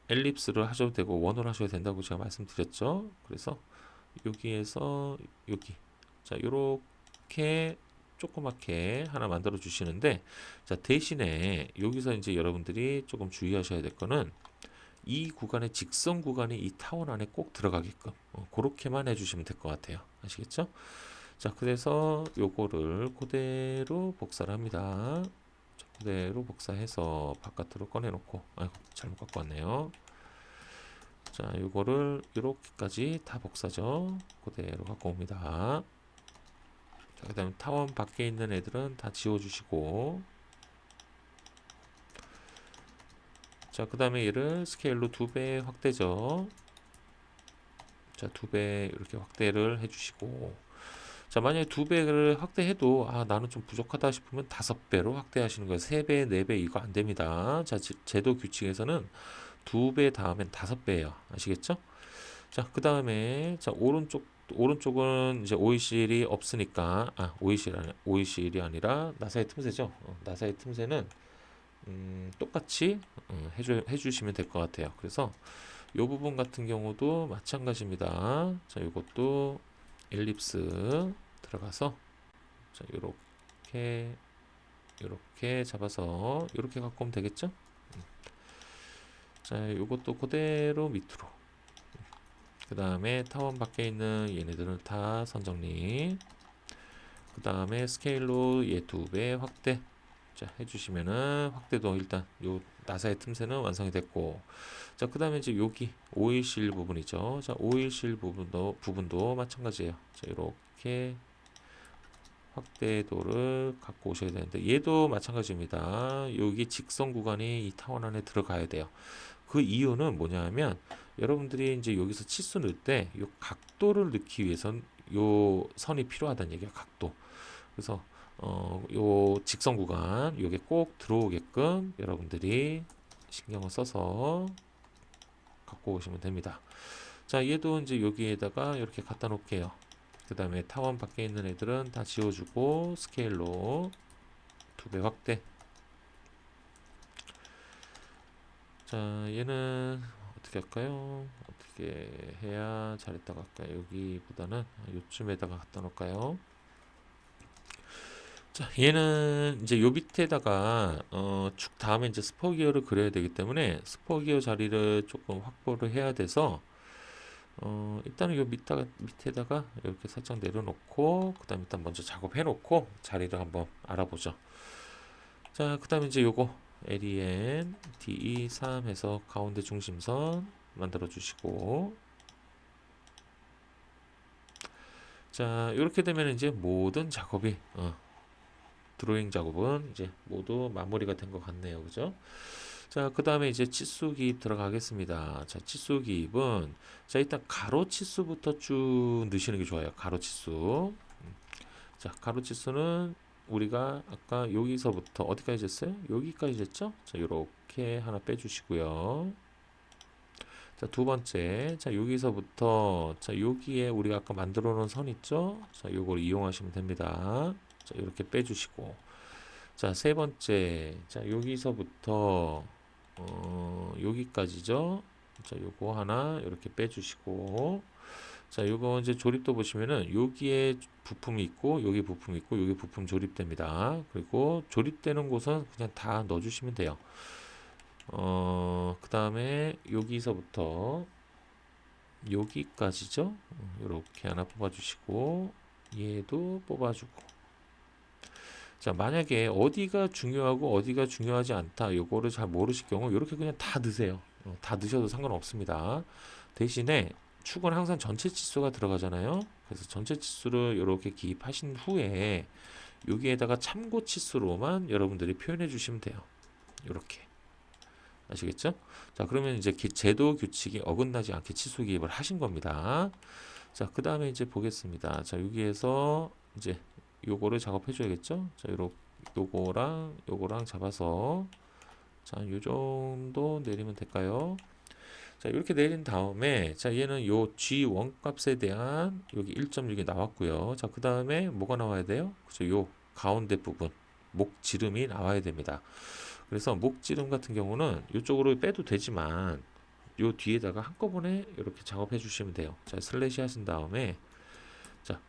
엘립스를 하셔도 되고 원으로 하셔도 된다고 제가 말씀드렸죠. 그래서 여기에서 여기 자 요렇게 조그맣게 하나 만들어 주시는데 자 대신에 여기서 이제 여러분들이 조금 주의하셔야 될 거는 이 구간의 직선 구간이 이 타원 안에 꼭 들어가게끔 그렇게만 해주시면 될 것 같아요. 아시겠죠? 자 그래서 요거를 그대로 복사를 합니다. 자, 그대로 복사해서 바깥으로 꺼내 놓고 아이고 잘못 갖고 왔네요. 자 요거를 이렇게까지 다 복사죠. 그대로 갖고 옵니다. 자, 그 다음에 타원 밖에 있는 애들은 다 지워주시고 자 그 다음에 얘를 스케일로 2배 확대죠. 자 2배 이렇게 확대를 해주시고 자 만약에 2배를 확대해도 아 나는 좀 부족하다 싶으면 5배로 확대하시는 거예요. 3배 4배 이거 안됩니다. 자 제도 규칙에서는 2배 다음엔 5배예요. 아시겠죠? 자 그 다음에 자 오른쪽은 이제 오일실이 없으니까 오일실이 아니라 나사의 틈새죠. 나사의 틈새는 똑같이 해주시면 될 것 같아요. 그래서 이 부분 같은 경우도 마찬가지입니다. 자 이것도 엘립스 들어가서 자 요렇게 잡아서 요렇게 갖고 오면 되겠죠? 자 요것도 그대로 밑으로 그 다음에 타원 밖에 있는 얘네들은 다 선정리 그 다음에 스케일로 얘 2배 확대 자 해주시면은 확대도 일단 요 나사의 틈새는 완성이 됐고 자 그 다음에 이제 여기 오일실 부분이죠. 자 오일실 부분도 마찬가지예요. 자 이렇게 확대도를 갖고 오셔야 되는데 얘도 마찬가지입니다. 여기 직선 구간이 이 타원 안에 들어가야 돼요. 그 이유는 뭐냐 하면 여러분들이 이제 여기서 치수 넣을 때 요 각도를 넣기 위해선 요 선이 필요하다는 얘기야. 각도. 그래서 요 직선 구간 요게 꼭 들어오게끔 여러분들이 신경을 써서 갖고 오시면 됩니다. 자 얘도 이제 여기에다가 이렇게 갖다 놓을게요. 그 다음에 타원 밖에 있는 애들은 다 지워주고 스케일로 2배 확대. 자 얘는 어떻게 할까요? 어떻게 해야 잘했다고 할까요? 여기보다는 요쯤에다가 갖다 놓을까요? 자, 얘는 이제 요 밑에다가 축 다음에 이제 스포 기어를 그려야 되기 때문에 스포 기어 자리를 조금 확보를 해야 돼서 일단은 요 밑에다가 이렇게 살짝 내려놓고 그다음 일단 먼저 작업해 놓고 자리를 한번 알아보죠. 자, 그다음에 이제 요거 LEN DE3 해서 가운데 중심선 만들어 주시고, 자, 이렇게 되면 이제 모든 작업이 드로잉 작업은 이제 모두 마무리가 된 것 같네요. 그죠? 자, 그 다음에 이제 치수 기입 들어가겠습니다. 자, 치수 기입은, 자, 일단 가로 치수부터 쭉 넣으시는 게 좋아요. 가로 치수. 자, 가로 치수는 우리가 아까 여기서부터 어디까지 쟀어요? 여기까지 쟀죠? 자, 요렇게 하나 빼주시고요. 자, 두 번째. 자, 여기서부터, 자, 여기에 우리가 아까 만들어 놓은 선 있죠? 자, 요걸 이용하시면 됩니다. 자, 이렇게 빼주시고. 자, 세 번째. 자, 여기서부터, 여기까지죠? 자, 요거 하나 이렇게 빼주시고. 자, 요거 이제 조립도 보시면은 여기에 부품이 있고, 여기 부품이 있고, 여기 부품 조립됩니다. 그리고 조립되는 곳은 그냥 다 넣어주시면 돼요. 그 다음에 여기서부터 여기까지죠? 이렇게 하나 뽑아주시고, 얘도 뽑아주고. 자, 만약에 어디가 중요하고 어디가 중요하지 않다, 요거를 잘 모르실 경우 이렇게 그냥 다 넣으세요. 다 넣으셔도 상관없습니다. 대신에 축은 항상 전체 치수가 들어가잖아요. 그래서 전체 치수를 이렇게 기입하신 후에 여기에다가 참고 치수로만 여러분들이 표현해 주시면 돼요. 이렇게. 아시겠죠? 자, 그러면 이제 제도 규칙이 어긋나지 않게 치수 기입을 하신 겁니다. 자, 그 다음에 이제 보겠습니다. 자, 여기에서 이제 요거를 작업해 줘야겠죠? 자, 요거랑 잡아서, 자, 요 정도 내리면 될까요? 자, 이렇게 내린 다음에, 자, 얘는 요 G1 값에 대한 여기 1.6이 나왔고요. 자, 그 다음에 뭐가 나와야 돼요? 그죠? 요 가운데 부분, 목지름이 나와야 됩니다. 그래서 목지름 같은 경우는 이쪽으로 빼도 되지만, 요 뒤에다가 한꺼번에 이렇게 작업해 주시면 돼요. 자, 슬래시 하신 다음에, 자,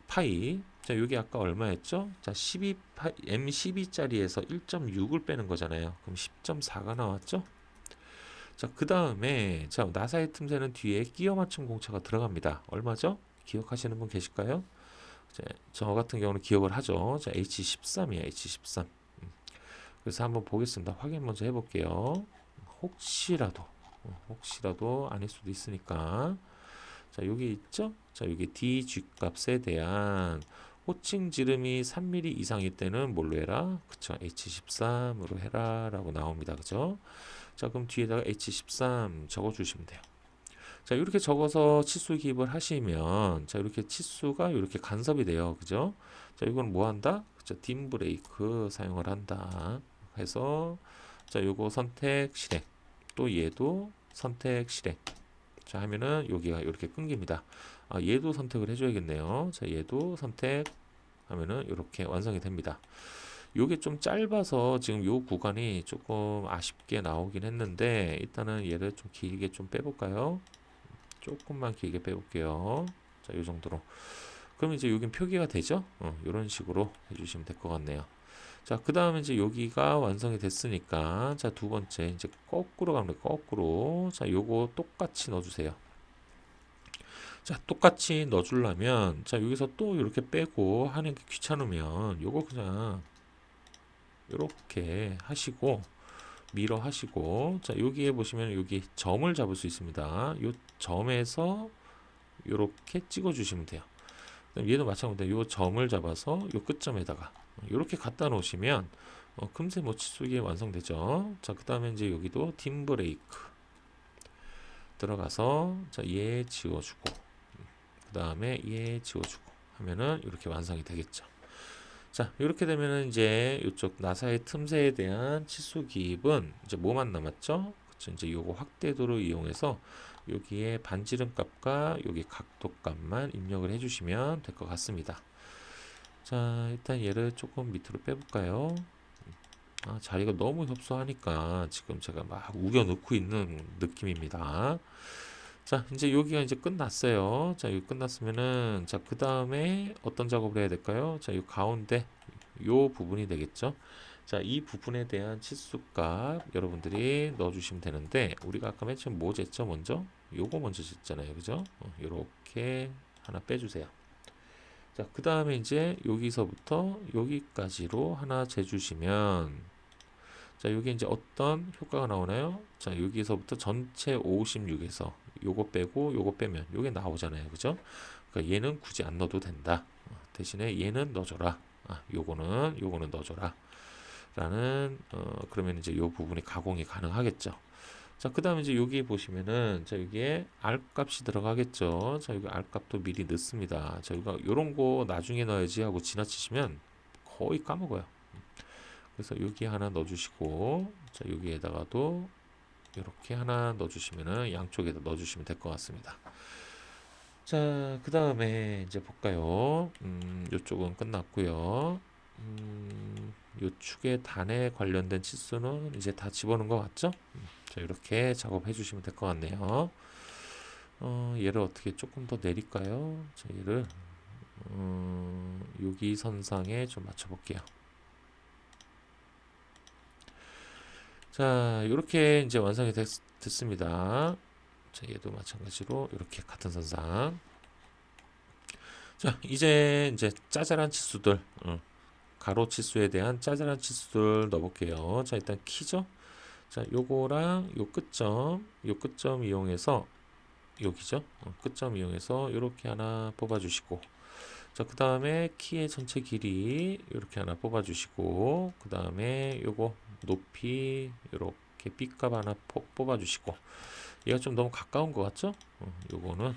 파이. 자, 여기 아까 얼마였죠? 자, 12 M12짜리에서 1.6을 빼는 거잖아요. 그럼 10.4가 나왔죠? 자, 그 다음에, 자, 나사의 틈새는 뒤에 끼워 맞춤 공차가 들어갑니다. 얼마죠? 기억하시는 분 계실까요? 자, 저 같은 경우는 기억을 하죠. 자, H13이에요. H13. 그래서 한번 보겠습니다. 확인 먼저 해볼게요. 혹시라도 아닐 수도 있으니까. 자, 여기 있죠? 자, 여기 DG 값에 대한 호칭 지름이 3mm 이상일 때는 뭘로 해라? 그쵸? H13으로 해라 라고 나옵니다. 그죠? 자, 그럼 뒤에다가 H13 적어주시면 돼요. 자, 이렇게 적어서 치수 기입을 하시면, 자, 이렇게 치수가 이렇게 간섭이 돼요. 그죠? 자, 이건 뭐 한다? 그쵸? 딤 브레이크 사용을 한다. 해서, 자, 요거 선택 실행. 또 얘도 선택 실행. 자, 하면은 여기가 이렇게 끊깁니다. 아, 얘도 선택을 해줘야겠네요. 자, 얘도 선택하면은 이렇게 완성이 됩니다. 요게 좀 짧아서 지금 요 구간이 조금 아쉽게 나오긴 했는데, 일단은 얘를 좀 길게 좀 빼볼까요? 조금만 길게 빼볼게요. 자, 요 정도로. 그럼 이제 여긴 표기가 되죠? 요런 식으로 해주시면 될 것 같네요. 자, 그 다음에 이제 여기가 완성이 됐으니까, 자, 두 번째, 이제 거꾸로 가면 거꾸로. 자, 요거 똑같이 넣어주세요. 자, 똑같이 넣어주려면, 자, 여기서 또 이렇게 빼고 하는 게 귀찮으면, 요거 그냥, 요렇게 하시고, 밀어 하시고, 자, 여기에 보시면 여기 점을 잡을 수 있습니다. 요 점에서 요렇게 찍어 주시면 돼요. 얘도 마찬가지로 요 점을 잡아서 요 끝점에다가 이렇게 갖다 놓으시면 금세 뭐 치수기 완성되죠. 자, 그 다음에 이제 여기도 딤 브레이크 들어가서, 자, 얘 지워주고, 그 다음에 얘 지워주고 하면은 이렇게 완성이 되겠죠. 자, 이렇게 되면은 이제 이쪽 나사의 틈새에 대한 치수 기입은 이제 뭐만 남았죠? 그쵸? 이제 요거 확대도를 이용해서 여기에 반지름 값과 여기 각도 값만 입력을 해주시면 될 것 같습니다. 자, 일단 얘를 조금 밑으로 빼볼까요? 아, 자리가 너무 협소하니까 지금 제가 막 우겨 넣고 있는 느낌입니다. 자, 이제 여기가 이제 끝났어요. 자, 여기 끝났으면은, 자, 그 다음에 어떤 작업을 해야 될까요? 자, 이 가운데 요 부분이 되겠죠. 자, 이 부분에 대한 치수값 여러분들이 넣어주시면 되는데 우리가 아까 맨 처음 뭐 쟀죠? 먼저 요거 먼저 쟀잖아요, 그죠? 요렇게 하나 빼주세요. 자, 그 다음에 이제 여기서부터 여기까지로 하나 재주시면, 자, 여기 이제 어떤 효과가 나오나요? 자, 여기서부터 전체 56에서 요거 빼고 요거 빼면 요게 나오잖아요, 그죠? 그러니까 얘는 굳이 안 넣어도 된다. 대신에 얘는 넣어줘라. 요거는 넣어줘라. 라는, 그러면 이제 요 부분이 가공이 가능하겠죠. 자, 그 다음에 이제 여기 보시면은, 자, 여기에 R 값이 들어가겠죠. 자, 여기 R 값도 미리 넣습니다. 자, 이거 요런 거 나중에 넣어야지 하고 지나치시면 거의 까먹어요. 그래서 여기 하나 넣어주시고, 자, 여기에다가도 이렇게 하나 넣어주시면은 양쪽에다 넣어주시면 될 것 같습니다. 자, 그 다음에 이제 볼까요? 요쪽은 끝났고요. 요 축의 단에 관련된 치수는 이제 다 집어넣은 것 같죠? 자, 이렇게 작업해 주시면 될 것 같네요. 얘를 어떻게 조금 더 내릴까요? 자, 얘를 여기 선상에 좀 맞춰 볼게요. 자, 이렇게 이제 완성이 됐습니다. 자, 얘도 마찬가지로 이렇게 같은 선상. 자, 이제 짜잘한 치수들, 가로 치수에 대한 짜잘한 치수들 넣어볼게요. 자, 일단 키죠. 자, 요거랑 요 끝점 이용해서 여기죠. 끝점 이용해서 이렇게 하나 뽑아주시고, 자, 그 다음에 키의 전체 길이 이렇게 하나 뽑아주시고, 그 다음에 요거 높이 이렇게 B값 하나 뽑아주시고, 얘가 좀 너무 가까운 것 같죠? 요거는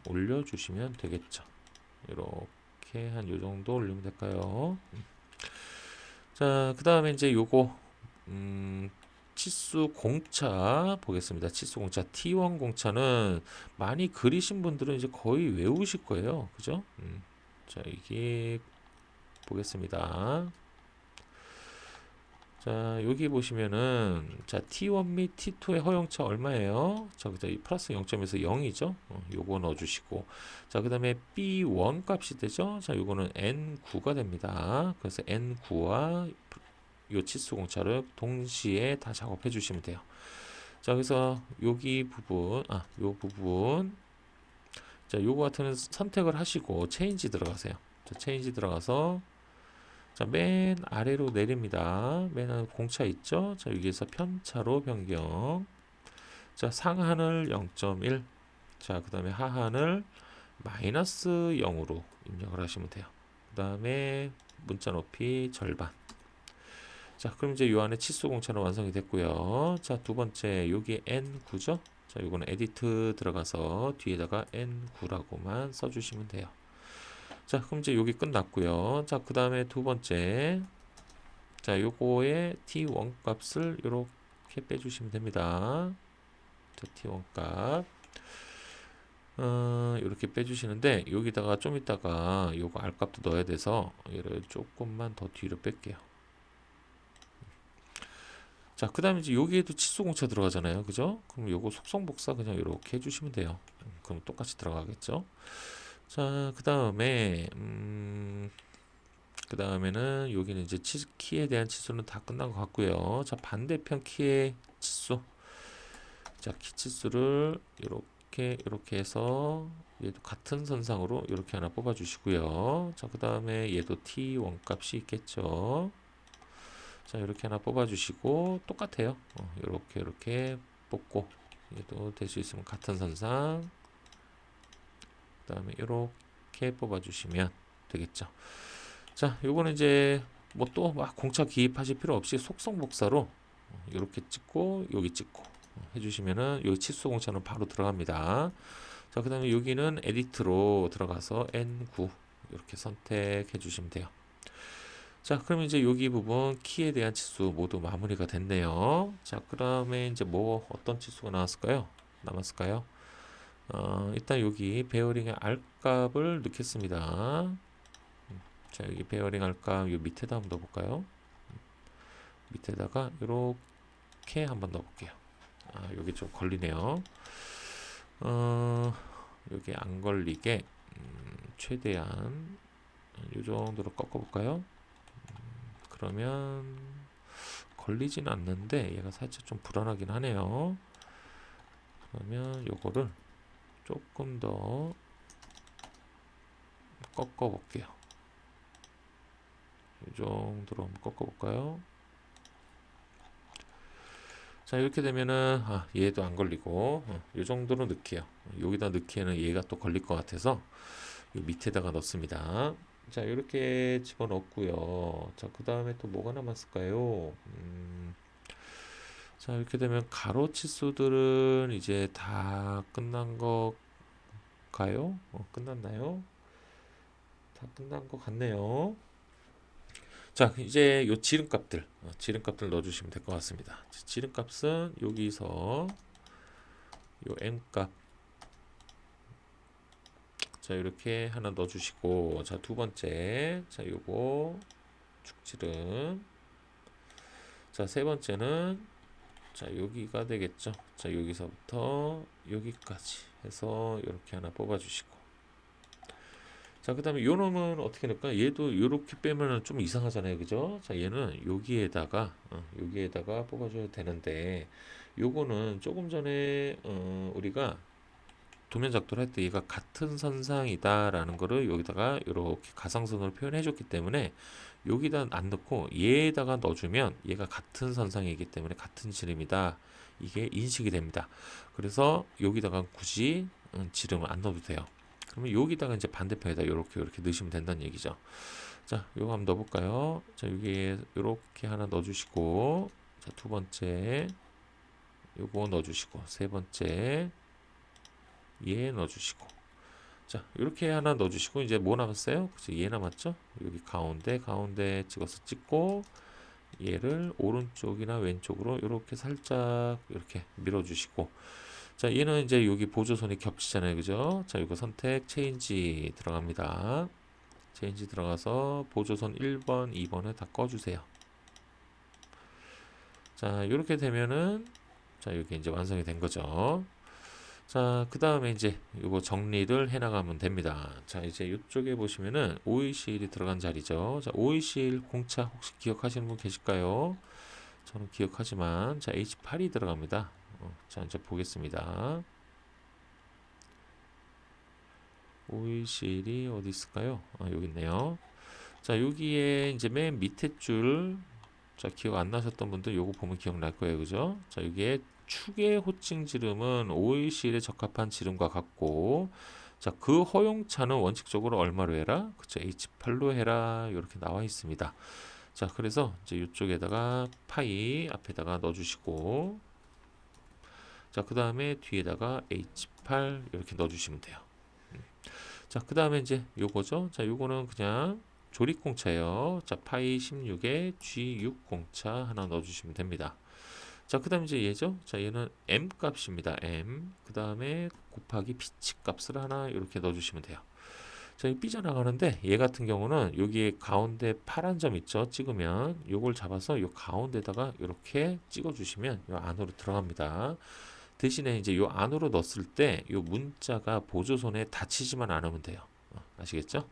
올려주시면 되겠죠. 이렇게 한 요 정도 올리면 될까요? 자, 그 다음에 이제 요거 치수 공차 보겠습니다. 치수 공차 T1 공차는 많이 그리신 분들은 이제 거의 외우실 거예요. 그죠? 자, 이게 보겠습니다. 자, 여기 보시면은 자, T1 및 T2의 허용차 얼마예요? 자, 그죠? 이 플러스 0점에서 0이죠. 요거 넣어주시고, 자, 그 다음에 B1 값이 되죠. 자, 요거는 N9가 됩니다. 그래서 N9와 요 치수 공차를 동시에 다 작업해 주시면 돼요. 자, 그래서 여기 부분, 요 부분, 자, 요거 같은 선택을 하시고 체인지 들어가세요. 자, 체인지 들어가서, 자, 맨 아래로 내립니다. 맨 아래 공차 있죠? 자, 여기에서 편차로 변경. 자, 상한을 0.1. 자, 그 다음에 하한을 마이너스 0으로 입력을 하시면 돼요. 그 다음에 문자 높이 절반. 자, 그럼 이제 요 안에 치수 공차는 완성이 됐고요. 자, 두 번째 여기 N9죠? 자, 요거는 에디트 들어가서 뒤에다가 N9라고만 써주시면 돼요. 자, 그럼 이제 여기 끝났고요. 자, 그 다음에 두 번째, 자, 요거의 T1 값을 이렇게 빼주시면 됩니다. 자, T1 값 이렇게 빼주시는데 여기다가 좀 이따가 요거 R 값도 넣어야 돼서 얘를 조금만 더 뒤로 뺄게요. 자, 그 다음에 이제 여기에도 치수 공차 들어가잖아요. 그죠? 그럼 요거 속성 복사 그냥 이렇게 해주시면 돼요. 그럼 똑같이 들어가겠죠? 자, 그 다음에, 그 다음에는 여기는 이제 키에 대한 치수는 다 끝난 것 같고요. 자, 반대편 키의 치수. 자, 키 치수를 이렇게 해서 얘도 같은 선상으로 이렇게 하나 뽑아 주시고요. 자, 그 다음에 얘도 T1 값이 있겠죠. 자, 이렇게 하나 뽑아주시고 똑같아요. 이렇게 뽑고 얘도 될 수 있으면 같은 선상. 그 다음에 이렇게 뽑아주시면 되겠죠. 자, 요거는 이제 뭐 또 막 공차 기입하실 필요 없이 속성 복사로 이렇게 찍고 여기 찍고 해주시면은 여기 치수 공차는 바로 들어갑니다. 자, 그 다음에 여기는 에디트로 들어가서 N9 이렇게 선택해 주시면 돼요. 자, 그럼 이제 여기 부분 키에 대한 치수 모두 마무리가 됐네요. 자, 그 다음에 이제 뭐 어떤 치수가 남았을까요? 일단 여기 베어링의 R 값을 넣겠습니다. 자, 여기 베어링 R 값 요 밑에다 한번 넣어볼까요? 밑에다가 이렇게 한번 넣어볼게요. 여기 좀 걸리네요. 여기 안 걸리게 최대한 요 정도로 꺾어볼까요? 그러면 걸리진 않는데 얘가 살짝 좀 불안하긴 하네요. 그러면 요거를 조금 더 꺾어 볼게요. 이 정도로 한번 꺾어 볼까요? 자, 이렇게 되면은 얘도 안 걸리고 이 정도로 넣게요. 여기다 넣기에는 얘가 또 걸릴 것 같아서 이 밑에다가 넣습니다. 자, 이렇게 집어넣고요. 자, 그 다음에 또 뭐가 남았을까요? 자, 이렇게 되면 가로 치수들은 이제 다 끝난 것가요? 끝났나요? 다 끝난 것 같네요. 자, 이제 요 지름값들 넣어주시면 될 것 같습니다. 지름값은 여기서 요 m값, 자, 이렇게 하나 넣어주시고, 자, 두 번째, 자, 요거 축지름, 자, 세 번째는, 자, 여기가 되겠죠. 자, 여기서부터 여기까지 해서 이렇게 하나 뽑아주시고, 자, 그 다음에 요 놈은 어떻게 넣을까? 얘도 이렇게 빼면은 좀 이상하잖아요, 그죠? 자, 얘는 여기에다가 뽑아줘야 되는데, 요거는 조금 전에 우리가 도면 작도를 할 때 얘가 같은 선상이다라는 거를 여기다가 이렇게 가상선으로 표현해 줬기 때문에 여기다 안 넣고 얘에다가 넣어주면 얘가 같은 선상이기 때문에 같은 지름이다, 이게 인식이 됩니다. 그래서 여기다가 굳이 지름을 안 넣어도 돼요. 그러면 여기다가 이제 반대편에다 이렇게 넣으시면 된다는 얘기죠. 자, 요거 한번 넣어볼까요? 자, 여기에 이렇게 하나 넣어주시고, 자, 두 번째 요거 넣어주시고, 세 번째 얘 넣어주시고, 자, 이렇게 하나 넣어주시고, 이제 뭐 남았어요? 그치, 얘 남았죠? 여기 가운데 찍어서 찍고, 얘를 오른쪽이나 왼쪽으로 이렇게 살짝 이렇게 밀어주시고, 자, 얘는 이제 여기 보조선이 겹치잖아요, 그죠? 자, 이거 선택 체인지 들어갑니다. 체인지 들어가서 보조선 1번, 2번을 다 꺼주세요. 자, 이렇게 되면은, 자, 여기 이제 완성이 된 거죠. 자, 그 다음에 이제 이거 정리를 해 나가면 됩니다. 자, 이제 이쪽에 보시면은 오일실이 들어간 자리죠. 자, 오일실 공차 혹시 기억하시는 분 계실까요? 저는 기억하지만, 자, H8이 들어갑니다. 자, 이제 보겠습니다. 오일실이 어디 있을까요? 여기 있네요. 자, 여기에 이제 맨 밑에 줄, 자, 기억 안 나셨던 분들 요거 보면 기억날 거예요, 그죠? 자, 여기에 축의 호칭 지름은 오일실에 적합한 지름과 같고, 자, 그 허용차는 원칙적으로 얼마로 해라? 그쵸, H8로 해라. 이렇게 나와 있습니다. 자, 그래서 이제 이쪽에다가 파이 앞에다가 넣어주시고, 자, 그 다음에 뒤에다가 H8 이렇게 넣어주시면 돼요. 자, 그 다음에 이제 요거죠. 자, 요거는 그냥 조립공차예요. 자, 파이 16에 G6 공차 하나 넣어주시면 됩니다. 자, 그 다음에 이제 얘죠. 자, 얘는 M 값입니다. M. 그 다음에 곱하기 피치 값을 하나 이렇게 넣어주시면 돼요. 자, 이 삐져나가는데 얘 같은 경우는 여기에 가운데 파란 점 있죠. 찍으면 요걸 잡아서 요 가운데다가 이렇게 찍어주시면 요 안으로 들어갑니다. 대신에 이제 요 안으로 넣었을 때 요 문자가 보조선에 닫히지만 않으면 돼요. 아시겠죠?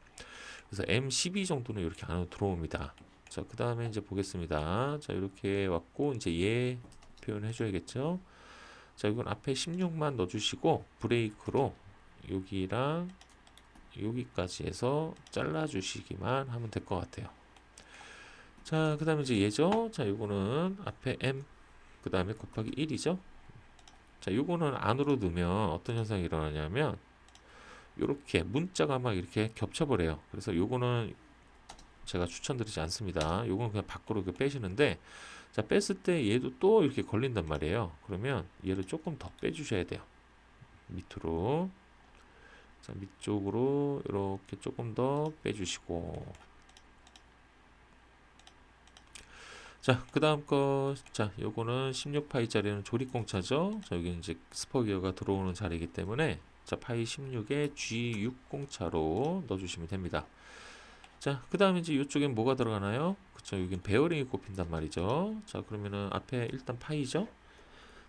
그래서 M12 정도는 이렇게 안으로 들어옵니다. 자, 그 다음에 이제 보겠습니다. 자, 이렇게 왔고, 이제 얘 표현해 줘야겠죠? 자, 이건 앞에 16만 넣어주시고, 브레이크로 여기랑 여기까지 해서 잘라주시기만 하면 될 것 같아요. 자, 그 다음에 이제 얘죠? 자, 요거는 앞에 M, 그 다음에 곱하기 1이죠? 자, 요거는 안으로 넣으면 어떤 현상이 일어나냐면 요렇게 문자가 막 이렇게 겹쳐버려요. 그래서 요거는 제가 추천드리지 않습니다. 요건 그냥 밖으로 이렇게 빼시는데, 자, 뺐을 때 얘도 또 이렇게 걸린단 말이에요. 그러면 얘를 조금 더 빼주셔야 돼요. 밑으로. 자, 밑쪽으로 이렇게 조금 더 빼주시고, 자, 그 다음 거, 자, 요거는 16파이짜리는 조립공차죠. 자, 여기 이제 스포기어가 들어오는 자리이기 때문에, 자, 파이 16에 G6 공차로 넣어주시면 됩니다. 자, 그 다음에 이제 이쪽엔 뭐가 들어가나요? 그쵸, 여긴 베어링이 꼽힌단 말이죠. 자, 그러면은 앞에 일단 파이죠.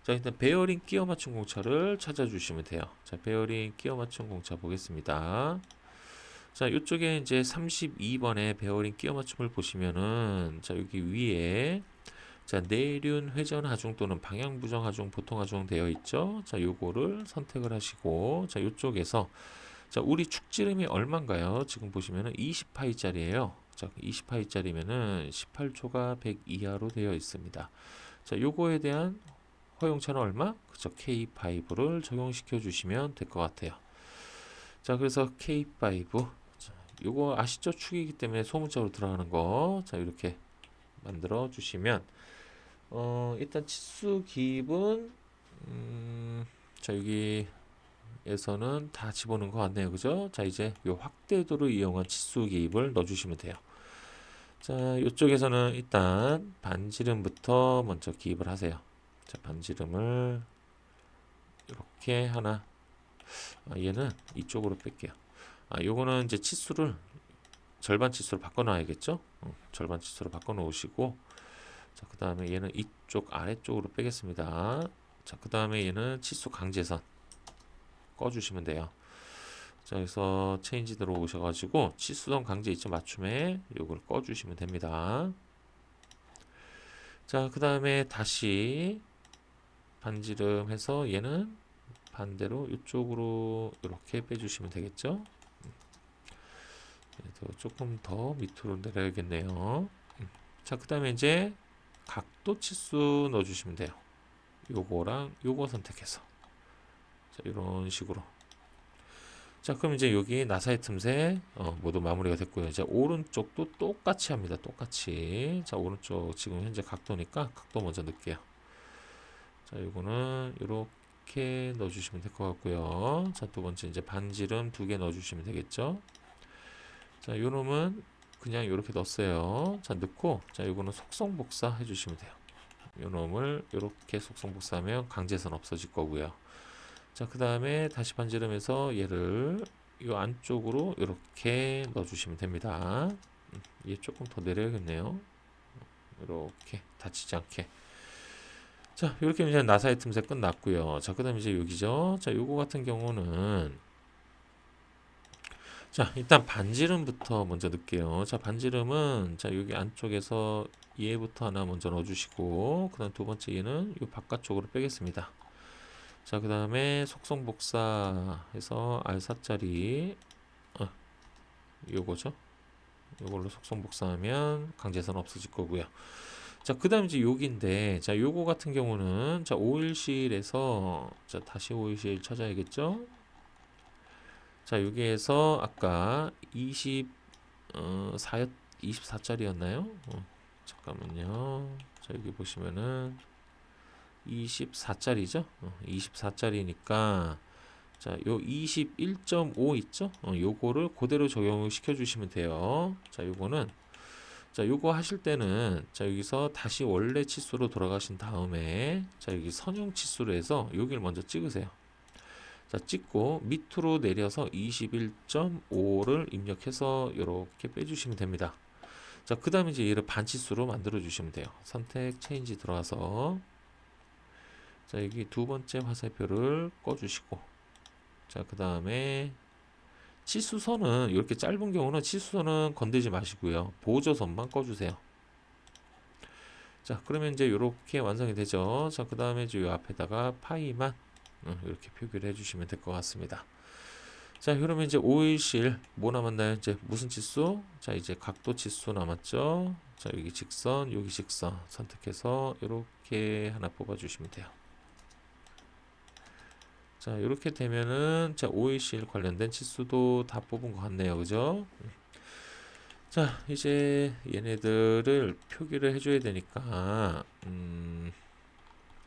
자, 일단 베어링 끼워 맞춘 공차를 찾아주시면 돼요. 자, 베어링 끼워 맞춘 공차 보겠습니다. 자, 이쪽에 이제 32번에 베어링 끼워 맞춤을 보시면은 자, 여기 위에 자, 내륜 회전 하중 또는 방향 부정 하중 보통 하중 되어 있죠. 자, 요거를 선택을 하시고 자, 요쪽에서 자, 우리 축지름이 얼마인가요? 지금 보시면은 20파이짜리예요. 자, 20파이짜리면은 18초가 100 이하로 되어 있습니다. 자, 요거에 대한 허용차는 얼마? 그쵸, K5를 적용시켜 주시면 될 것 같아요. 자, 그래서 K5 자, 요거 아시죠? 축이기 때문에 소문자로 들어가는 거. 자, 이렇게 만들어 주시면 일단 치수 기입은 자, 여기에서는 다 집어넣은 것 같네요. 그죠? 자, 이제 요 확대도를 이용한 치수 기입을 넣어 주시면 돼요. 자, 이쪽에서는 일단 반지름부터 먼저 기입을 하세요. 자, 반지름을 이렇게 하나 얘는 이쪽으로 뺄게요. 요거는 이제 치수를 절반 치수로 바꿔 놔야겠죠? 절반 치수로 바꿔 놓으시고 자, 그 다음에 얘는 이쪽 아래쪽으로 빼겠습니다. 자, 그 다음에 얘는 치수 강제선 꺼주시면 돼요. 자, 그래서 체인지 들어오셔가지고 치수선 강제 이점 맞춤에 요걸 꺼주시면 됩니다. 자, 그 다음에 다시 반지름 해서 얘는 반대로 이쪽으로 이렇게 빼주시면 되겠죠. 얘도 조금 더 밑으로 내려야겠네요. 자, 그 다음에 이제 각도 치수 넣어주시면 돼요. 요거랑 요거 선택해서 자, 이런 식으로. 자, 그럼 이제 여기 나사의 틈새 모두 마무리가 됐고요. 이제 오른쪽도 똑같이 합니다. 똑같이. 자, 오른쪽 지금 현재 각도니까 각도 먼저 넣을게요. 자, 요거는 이렇게 넣어주시면 될 것 같고요. 자, 두 번째 이제 반지름 2개 넣어주시면 되겠죠. 자, 요 놈은 그냥 이렇게 넣었어요. 자, 넣고 자, 요거는 속성복사 해주시면 돼요. 요 놈을 이렇게 속성복사하면 강제선 없어질 거고요. 자, 그 다음에 다시 반지름해서 얘를 요 안쪽으로 이렇게 넣어주시면 됩니다. 얘 조금 더 내려야겠네요. 이렇게 다치지 않게. 자, 이렇게 이제 나사의 틈새 끝났고요. 자, 그 다음에 이제 여기죠. 자, 요거 같은 경우는 자, 일단 반지름부터 먼저 넣을게요. 자, 반지름은 자, 여기 안쪽에서 얘부터 하나 먼저 넣어주시고 그 다음 두 번째 얘는 요 바깥쪽으로 빼겠습니다. 자, 그 다음에 속성복사 해서 R4짜리 요거죠. 요걸로 속성복사하면 강제선 없어질 거고요. 자, 그 다음 이제 여기인데 자, 요거 같은 경우는 자, 오일실에서 자, 다시 오일실 찾아야겠죠. 자, 여기에서 아까 24짜리였나요? 잠깐만요. 자, 여기 보시면은 24짜리죠? 24짜리니까 자, 요 21.5 있죠? 요거를 그대로 적용을 시켜 주시면 돼요. 자, 요거는 자, 요거 하실 때는 자, 여기서 다시 원래 치수로 돌아가신 다음에 자, 여기 선형 치수로 해서 여기를 먼저 찍으세요. 자, 찍고 밑으로 내려서 21.5를 입력해서 이렇게 빼주시면 됩니다. 자, 그 다음에 이제 얘를 반치수로 만들어 주시면 돼요. 선택 체인지 들어와서 자, 여기 두 번째 화살표를 꺼주시고 자, 그 다음에 치수선은 이렇게 짧은 경우는 치수선은 건들지 마시고요. 보조선만 꺼주세요. 자, 그러면 이제 이렇게 완성이 되죠. 자, 그 다음에 이제 이 앞에다가 파이만 이렇게 표기를 해주시면 될 것 같습니다. 자, 그러면 이제 오일실 뭐 남았나요? 이제 무슨 치수? 자, 이제 각도 치수 남았죠. 자, 여기 직선, 여기 직선 선택해서 이렇게 하나 뽑아주시면 돼요. 자, 이렇게 되면은 자, 오일실 관련된 치수도 다 뽑은 것 같네요. 그죠? 자, 이제 얘네들을 표기를 해줘야 되니까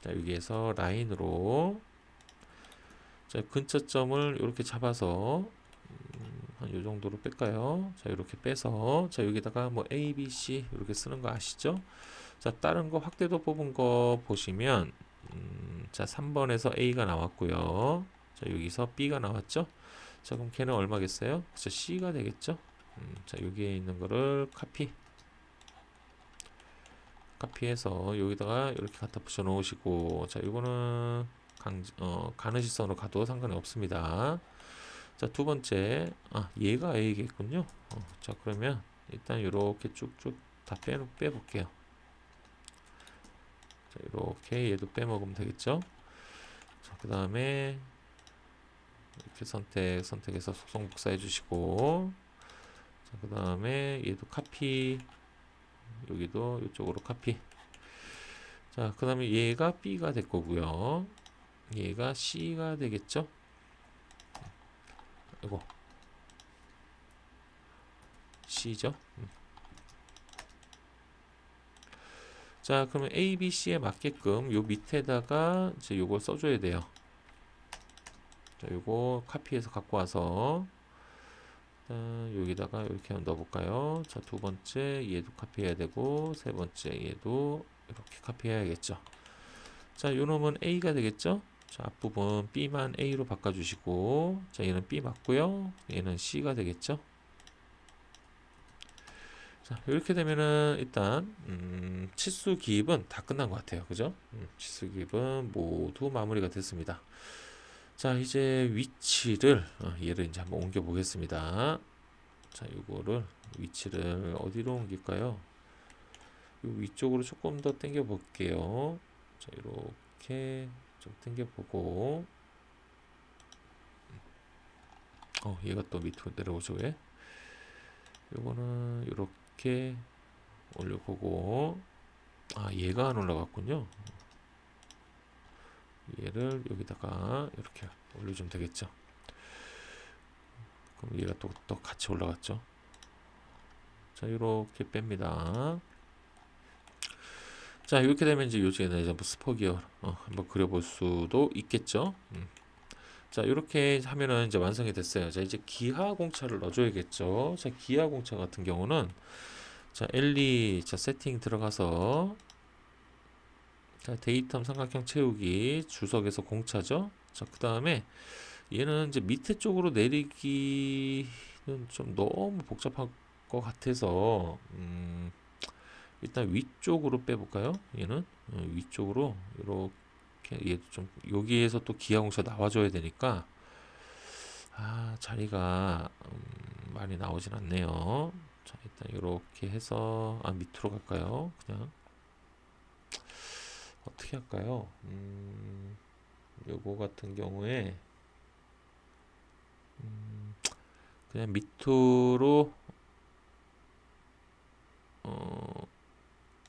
자, 여기에서 라인으로 자, 근처점을 이렇게 잡아서 한 요 정도로 뺄까요? 자, 이렇게 빼서 자, 여기다가 뭐 A, B, C 이렇게 쓰는 거 아시죠? 자, 다른 거 확대도 뽑은 거 보시면 자, 3번에서 A가 나왔고요. 자, 여기서 B가 나왔죠? 자, 그럼 걔는 얼마겠어요? 자, C가 되겠죠? 자, 여기에 있는 거를 카피해서 여기다가 이렇게 갖다 붙여 놓으시고 자, 이거는 가느시선으로 가도 상관이 없습니다. 자, 두 번째, 얘가 A겠군요. 자, 그러면 일단 이렇게 쭉쭉 다 빼볼게요. 자, 이렇게 얘도 빼먹으면 되겠죠. 자, 그 다음에 이렇게 선택해서 속성 복사해 주시고, 자, 그 다음에 얘도 카피, 여기도 이쪽으로 카피. 자, 그 다음에 얘가 B가 될 거고요. 얘가 C가 되겠죠. 이거 C죠. 자, 그러면 A, B, C에 맞게끔 요 밑에다가 이제 요걸 써줘야 돼요. 자, 요거 카피해서 갖고 와서 여기다가 이렇게 한번 넣어볼까요? 자, 두 번째 얘도 카피해야 되고, 세 번째 얘도 이렇게 카피해야겠죠. 자, 요 놈은 A가 되겠죠? 자, 앞부분 B만 A로 바꿔주시고, 자, 얘는 B 맞고요. 얘는 C가 되겠죠? 자, 이렇게 되면은 일단 치수 기입은 다 끝난 것 같아요. 그죠? 치수 기입은 모두 마무리가 됐습니다. 자, 이제 위치를 얘를 이제 한번 옮겨 보겠습니다. 자, 이거를 위치를 어디로 옮길까요? 요 위쪽으로 조금 더 당겨 볼게요. 자, 이렇게 좀 당겨 보고, 얘가 또 밑으로 내려오죠. 왜? 요거는 이렇게 올려보고, 얘가 안 올라갔군요. 얘를 여기다가 이렇게 올려주면 되겠죠. 그럼 얘가 또 같이 올라갔죠. 자, 이렇게 뺍니다. 자, 이렇게 되면 이제 요즘에는 이제 스포기어 한번 그려볼 수도 있겠죠. 자, 이렇게 하면은 이제 완성이 됐어요. 자, 이제 기하 공차를 넣어줘야겠죠. 자, 기하 공차 같은 경우는 자, 엘리 자 세팅 들어가서 자, 데이텀 삼각형 채우기 주석에서 공차죠. 자, 그 다음에 얘는 이제 밑에 쪽으로 내리기는 좀 너무 복잡할 것 같아서 일단 위쪽으로 빼볼까요? 얘는 위쪽으로 이렇게 얘도 좀 여기에서 또 기하 공차 나와줘야 되니까 자리가 많이 나오진 않네요. 자, 일단 이렇게 해서 밑으로 갈까요? 그냥 어떻게 할까요? 요거 같은 경우에 그냥 밑으로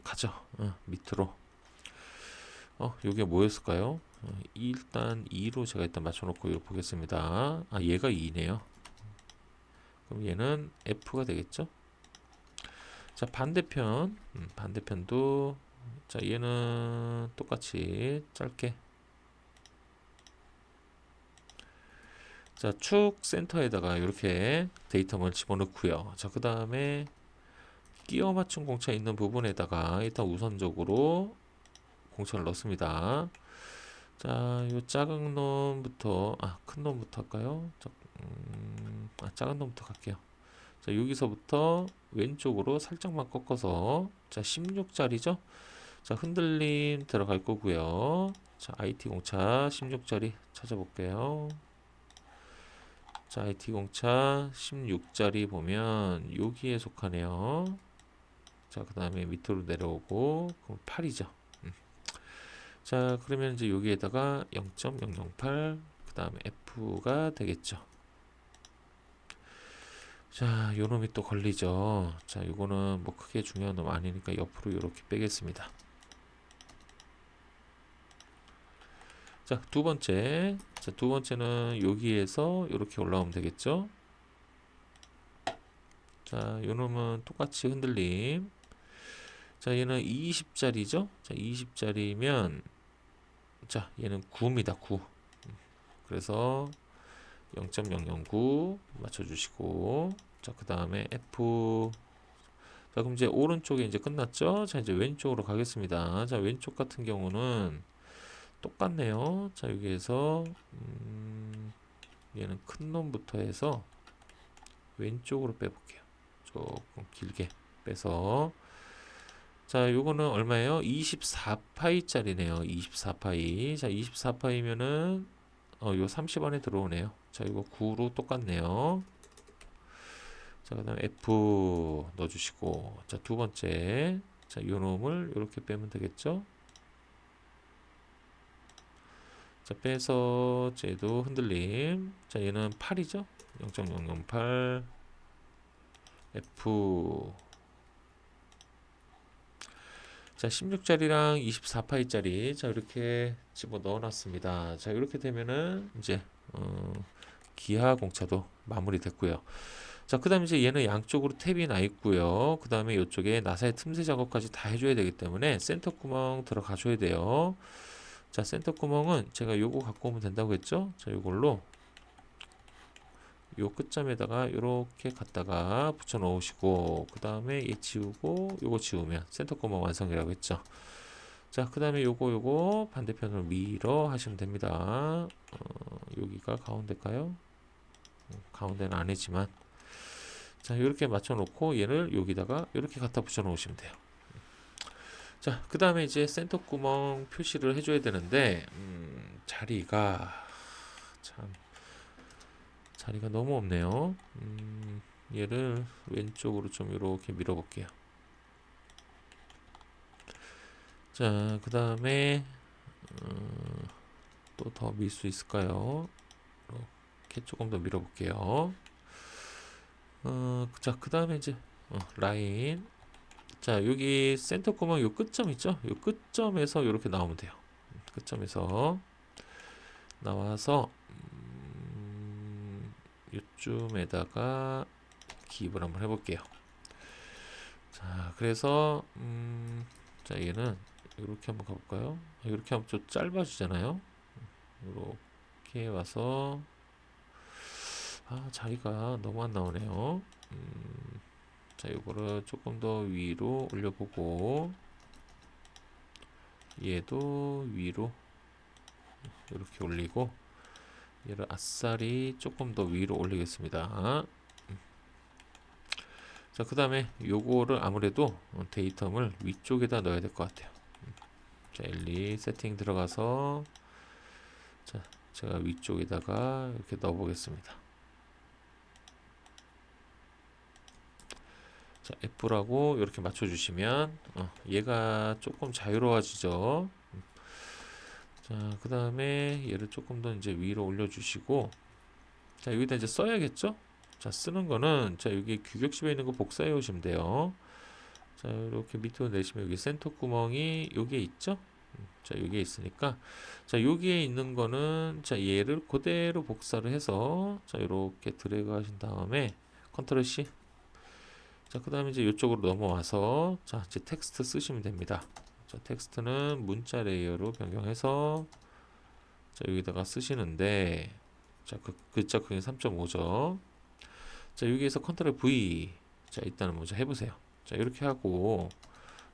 가죠. 밑으로. 요게 뭐였을까요? 일단 2로 제가 일단 맞춰놓고 이거 보겠습니다. 얘가 2네요. 그럼 얘는 F가 되겠죠? 자, 반대편. 반대편도 자, 얘는 똑같이 짧게. 자, 축 센터에다가 이렇게 데이터를 집어넣고요. 자, 그 다음에 끼워 맞춘 공차 있는 부분에다가 일단 우선적으로 공차를 넣습니다. 자, 요 작은 놈부터 큰 놈부터 할까요? 작은 놈부터 갈게요. 자, 여기서부터 왼쪽으로 살짝만 꺾어서 자, 16짜리죠? 자, 흔들림 들어갈 거고요. 자, IT 공차 16짜리 찾아볼게요. 자, IT 공차 16짜리 보면 여기에 속하네요. 자, 그 다음에 밑으로 내려오고 그럼 8이죠. 자, 그러면 이제 여기에다가 0.008 그 다음에 F가 되겠죠. 자, 요 놈이 또 걸리죠. 자, 요거는 뭐 크게 중요한 놈 아니니까 옆으로 이렇게 빼겠습니다. 자, 두 번째. 자, 두 번째는 여기에서 이렇게 올라오면 되겠죠. 자, 요 놈은 똑같이 흔들림. 자, 얘는 20짜리죠. 자, 20짜리면 자, 얘는 9입니다. 9. 그래서 0.009 맞춰주시고, 자, 그 다음에 F. 자, 그럼 이제 오른쪽에 이제 끝났죠? 자, 이제 왼쪽으로 가겠습니다. 자, 왼쪽 같은 경우는 똑같네요. 자, 여기에서, 얘는 큰 놈부터 해서 왼쪽으로 빼볼게요. 조금 길게 빼서. 자, 요거는 얼마예요? 24파이짜리네요. 24파이. 자, 24파이면은, 요 30원에 들어오네요. 자, 이거 9로 똑같네요. 자, 그 다음에 F 넣어주시고, 자, 두 번째, 자, 요 놈을 이렇게 빼면 되겠죠? 자, 빼서 쟤도 흔들림. 자, 얘는 8이죠? 0.008 F. 자, 16짜리랑 24파이짜리 자, 이렇게 집어 넣어 놨습니다. 자, 이렇게 되면은 이제 기하 공차도 마무리 됐고요. 자, 그 다음에 이제 얘는 양쪽으로 탭이 나 있고요. 그 다음에 이쪽에 나사의 틈새 작업까지 다 해줘야 되기 때문에 센터 구멍 들어가 줘야 돼요. 자, 센터 구멍은 제가 요거 갖고 오면 된다고 했죠? 자, 요걸로 요 끝점에다가 이렇게 갖다가 붙여 놓으시고, 그 다음에 얘 지우고 요거 지우면 센터 구멍 완성이라고 했죠. 자, 그 다음에 요거 반대편으로 밀어 하시면 됩니다. 여기가 가운데일까요? 가운데는 아니지만, 자, 이렇게 맞춰 놓고 얘를 여기다가 이렇게 갖다 붙여 놓으시면 돼요. 자, 그 다음에 이제 센터 구멍 표시를 해줘야 되는데 자리가 참 자리가 너무 없네요. 얘를 왼쪽으로 좀 이렇게 밀어 볼게요. 자, 그 다음에 또 더 밀 수 있을까요? 이렇게 조금 더 밀어 볼게요. 자, 그 다음에 이제 라인. 자, 여기 센터 구멍 요 끝점 있죠? 요 끝점에서 이렇게 나오면 돼요. 끝점에서 나와서 요쯤에다가 기입을 한번 해볼게요. 자, 그래서 자, 얘는 이렇게 한번 가볼까요? 이렇게 하면 좀 짧아지잖아요. 이렇게 와서 자리가 너무 안 나오네요. 자, 이거를 조금 더 위로 올려보고, 얘도 위로 이렇게 올리고, 얘를 아싸리 조금 더 위로 올리겠습니다. 자, 그 다음에 요거를 아무래도 데이텀을 위쪽에다 넣어야 될 것 같아요. 자, 엘리 세팅 들어가서, 자, 제가 위쪽에다가 이렇게 넣어 보겠습니다. 자, F라고 이렇게 맞춰주시면 얘가 조금 자유로워지죠. 자, 그 다음에 얘를 조금 더 이제 위로 올려주시고, 자, 여기다 이제 써야겠죠? 자, 쓰는 거는, 자, 여기 규격집에 있는 거 복사해 오시면 돼요. 자, 이렇게 밑으로 내시면 여기 센터 구멍이 여기에 있죠? 자, 여기에 있으니까, 자, 여기에 있는 거는, 자, 얘를 그대로 복사를 해서, 자, 이렇게 드래그 하신 다음에, 컨트롤 C. 자, 그 다음에 이제 이쪽으로 넘어와서, 자, 이제 텍스트 쓰시면 됩니다. 자, 텍스트는 문자 레이어로 변경해서, 자, 여기다가 쓰시는데, 자, 글자 크기 3.5죠. 자, 여기에서 컨트롤 V. 자, 일단은 먼저 해보세요. 자, 이렇게 하고,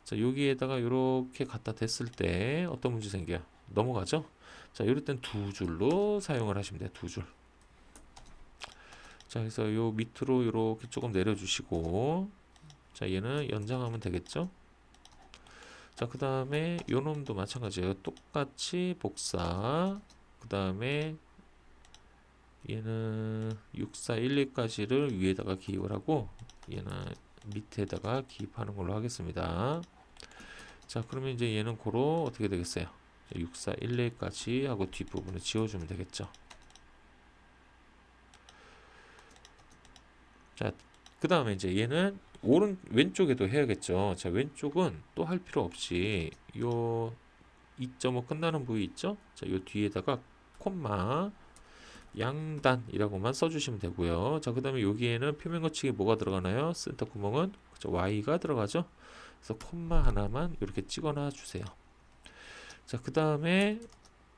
자, 여기에다가 이렇게 갖다 댔을 때 어떤 문제 생겨요? 넘어가죠? 자, 이럴 땐 두 줄로 사용을 하시면 돼요. 두 줄. 자, 그래서 요 밑으로 이렇게 조금 내려주시고, 자, 얘는 연장하면 되겠죠? 자, 그 다음에 요 놈도 마찬가지예요. 똑같이 복사. 그 다음에 얘는 6412까지를 위에다가 기입을 하고, 얘는 밑에다가 기입하는 걸로 하겠습니다. 자, 그러면 이제 얘는 고로 어떻게 되겠어요? 6412까지 하고 뒷부분을 지워주면 되겠죠. 자, 그 다음에 이제 얘는 왼쪽에도 해야겠죠. 자, 왼쪽은 또 할 필요 없이 요 2.5 끝나는 부위 있죠? 자, 요 뒤에다가 콤마 양단이라고만 써주시면 되고요. 자, 그 다음에 여기에는 표면 거치기 뭐가 들어가나요? 센터 구멍은 그쵸, Y가 들어가죠. 그래서 콤마 하나만 이렇게 찍어놔 주세요. 자, 그 다음에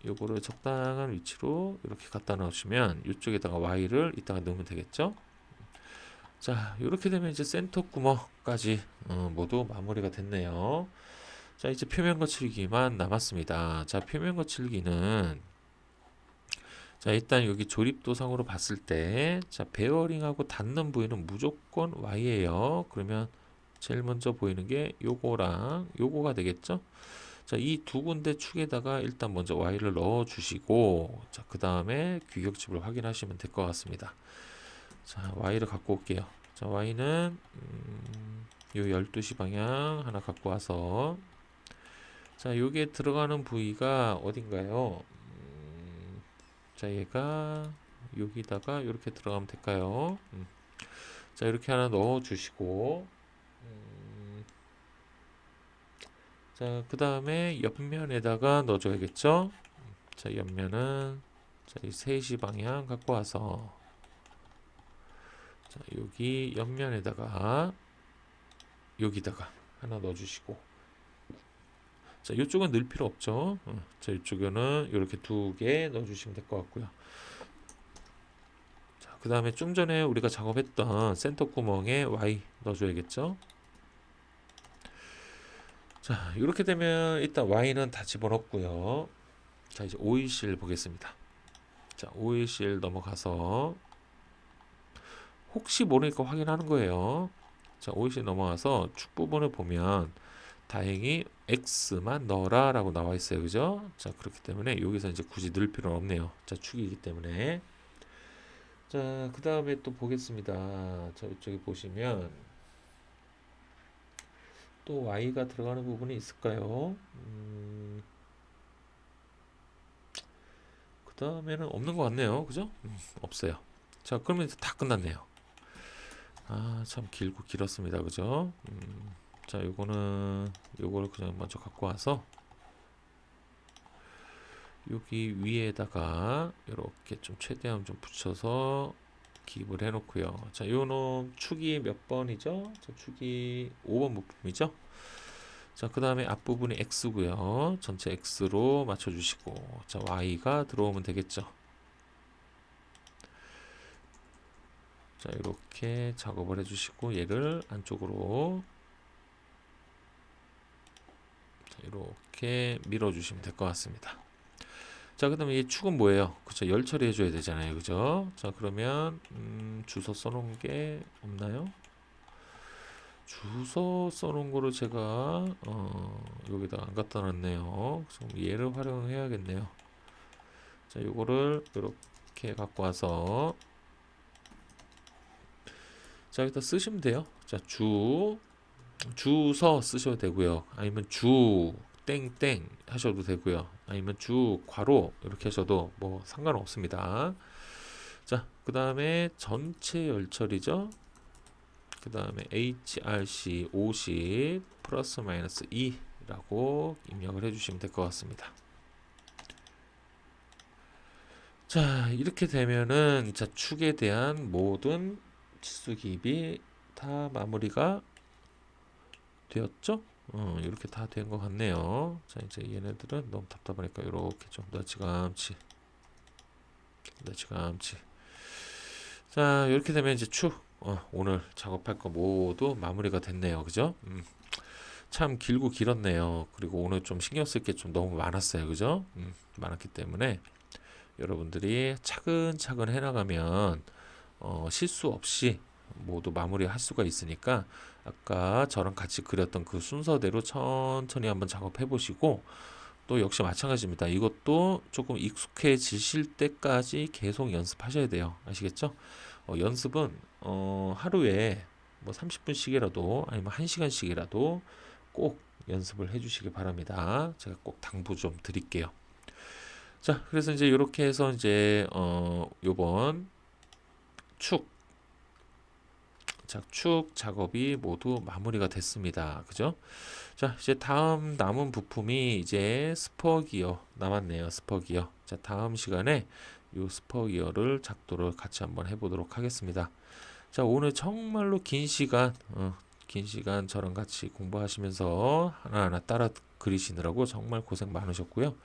요거를 적당한 위치로 이렇게 갖다 놓으시면 이쪽에다가 Y를 이따가 넣으면 되겠죠. 자, 이렇게 되면 이제 센터 구멍까지 모두 마무리가 됐네요. 자, 이제 표면 거칠기만 남았습니다. 자, 표면 거칠기는 자, 일단 여기 조립도상으로 봤을 때, 자, 베어링하고 닿는 부위는 무조건 Y예요. 그러면 제일 먼저 보이는 게 요거랑 요거가 되겠죠? 자, 이 두 군데 축에다가 일단 먼저 Y를 넣어 주시고, 자, 그 다음에 규격집을 확인하시면 될 것 같습니다. 자, Y를 갖고 올게요. 자, Y는 요 12시 방향 하나 갖고 와서, 자, 요게 들어가는 부위가 어딘가요? 자, 얘가 여기다가 이렇게 들어가면 될까요? 자, 이렇게 하나 넣어 주시고, 자, 그 다음에 옆면에다가 넣어줘야겠죠? 자, 옆면은, 자, 이 3시 방향 갖고 와서, 자, 여기 옆면에다가, 여기다가 하나 넣어주시고, 자, 이쪽은 넣을 필요 없죠? 자, 이쪽에는 이렇게 2개 넣어주시면 될 것 같고요. 자, 그 다음에 좀 전에 우리가 작업했던 센터 구멍에 Y 넣어줘야겠죠? 자, 이렇게 되면 일단 Y는 다 집어넣고요. 자, 이제 오일실 보겠습니다. 자, 오일실 넘어가서 혹시 모르니까 확인하는 거예요. 자, 오일실 넘어가서 축 부분을 보면 다행히 X만 넣어라 라고 나와 있어요. 그죠? 자, 그렇기 때문에 여기서 이제 굳이 넣을 필요는 없네요. 자, 축이기 때문에. 자, 그 다음에 또 보겠습니다. 자, 이쪽에 보시면 또 Y가 들어가는 부분이 있을까요? 그 다음에는 없는 것 같네요. 그죠? 없어요. 자, 그러면 이제 다 끝났네요. 아, 참 길고 길었습니다. 그죠? 자, 요거를 그냥 먼저 갖고 와서 여기 위에다가 이렇게 좀 최대한 좀 붙여서 기입을 해 놓고요. 자, 요놈 축이 몇 번이죠? 자, 축이 5번 부품이죠? 자, 그 다음에 앞부분이 X고요. 전체 X로 맞춰주시고, 자, Y가 들어오면 되겠죠. 자, 이렇게 작업을 해주시고, 얘를 안쪽으로, 자, 이렇게 밀어주시면 될 것 같습니다. 자, 그 다음에 이 축은 뭐예요? 그쵸, 열 처리해줘야 되잖아요. 그죠? 자, 그러면, 주소 써놓은 게 없나요? 주소 써놓은 거를 제가 여기다 안 갖다 놨네요. 그래서 얘를 활용해야겠네요. 자, 요거를 이렇게 갖고 와서, 자, 여기다 쓰시면 돼요. 자, 주서 쓰셔도 되고요. 아니면 주 땡땡 하셔도 되고요. 아니면 주 괄호 이렇게 하셔도 뭐 상관없습니다. 자, 그 다음에 전체 열처리죠. 그 다음에 HRC 50 플러스 마이너스 2라고 입력을 해주시면 될 것 같습니다. 자, 이렇게 되면은 자, 축에 대한 모든 치수 기입이 다 마무리가 되었죠? 이렇게 다 된 것 같네요. 자, 이제 얘네들은 너무 답답하니까 이렇게 좀 너치감치. 자, 이렇게 되면 이제 축 오늘 작업할 거 모두 마무리가 됐네요. 그죠? 참 길고 길었네요. 그리고 오늘 좀 신경 쓸 게 좀 너무 많았어요. 그죠? 많았기 때문에 여러분들이 차근차근 해나가면 실수 없이 모두 마무리할 수가 있으니까 아까 저랑 같이 그렸던 그 순서대로 천천히 한번 작업해 보시고 또 역시 마찬가지입니다. 이것도 조금 익숙해지실 때까지 계속 연습하셔야 돼요. 아시겠죠? 연습은 하루에 뭐 30분씩이라도 아니면 1시간씩이라도 꼭 연습을 해주시기 바랍니다. 제가 꼭 당부 좀 드릴게요. 자, 그래서 이제 이렇게 해서 이제 요번 축 작업이 모두 마무리가 됐습니다. 그죠? 자, 이제 다음 남은 부품이 이제 스퍼 기어 남았네요. 스퍼 기어. 자, 다음 시간에 이 스퍼 기어를 작도를 같이 한번 해보도록 하겠습니다. 자, 오늘 정말로 긴 시간 저랑 같이 공부하시면서 하나하나 따라 그리시느라고 정말 고생 많으셨고요.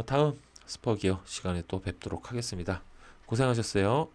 다음 스퍼 기어 시간에 또 뵙도록 하겠습니다. 고생하셨어요.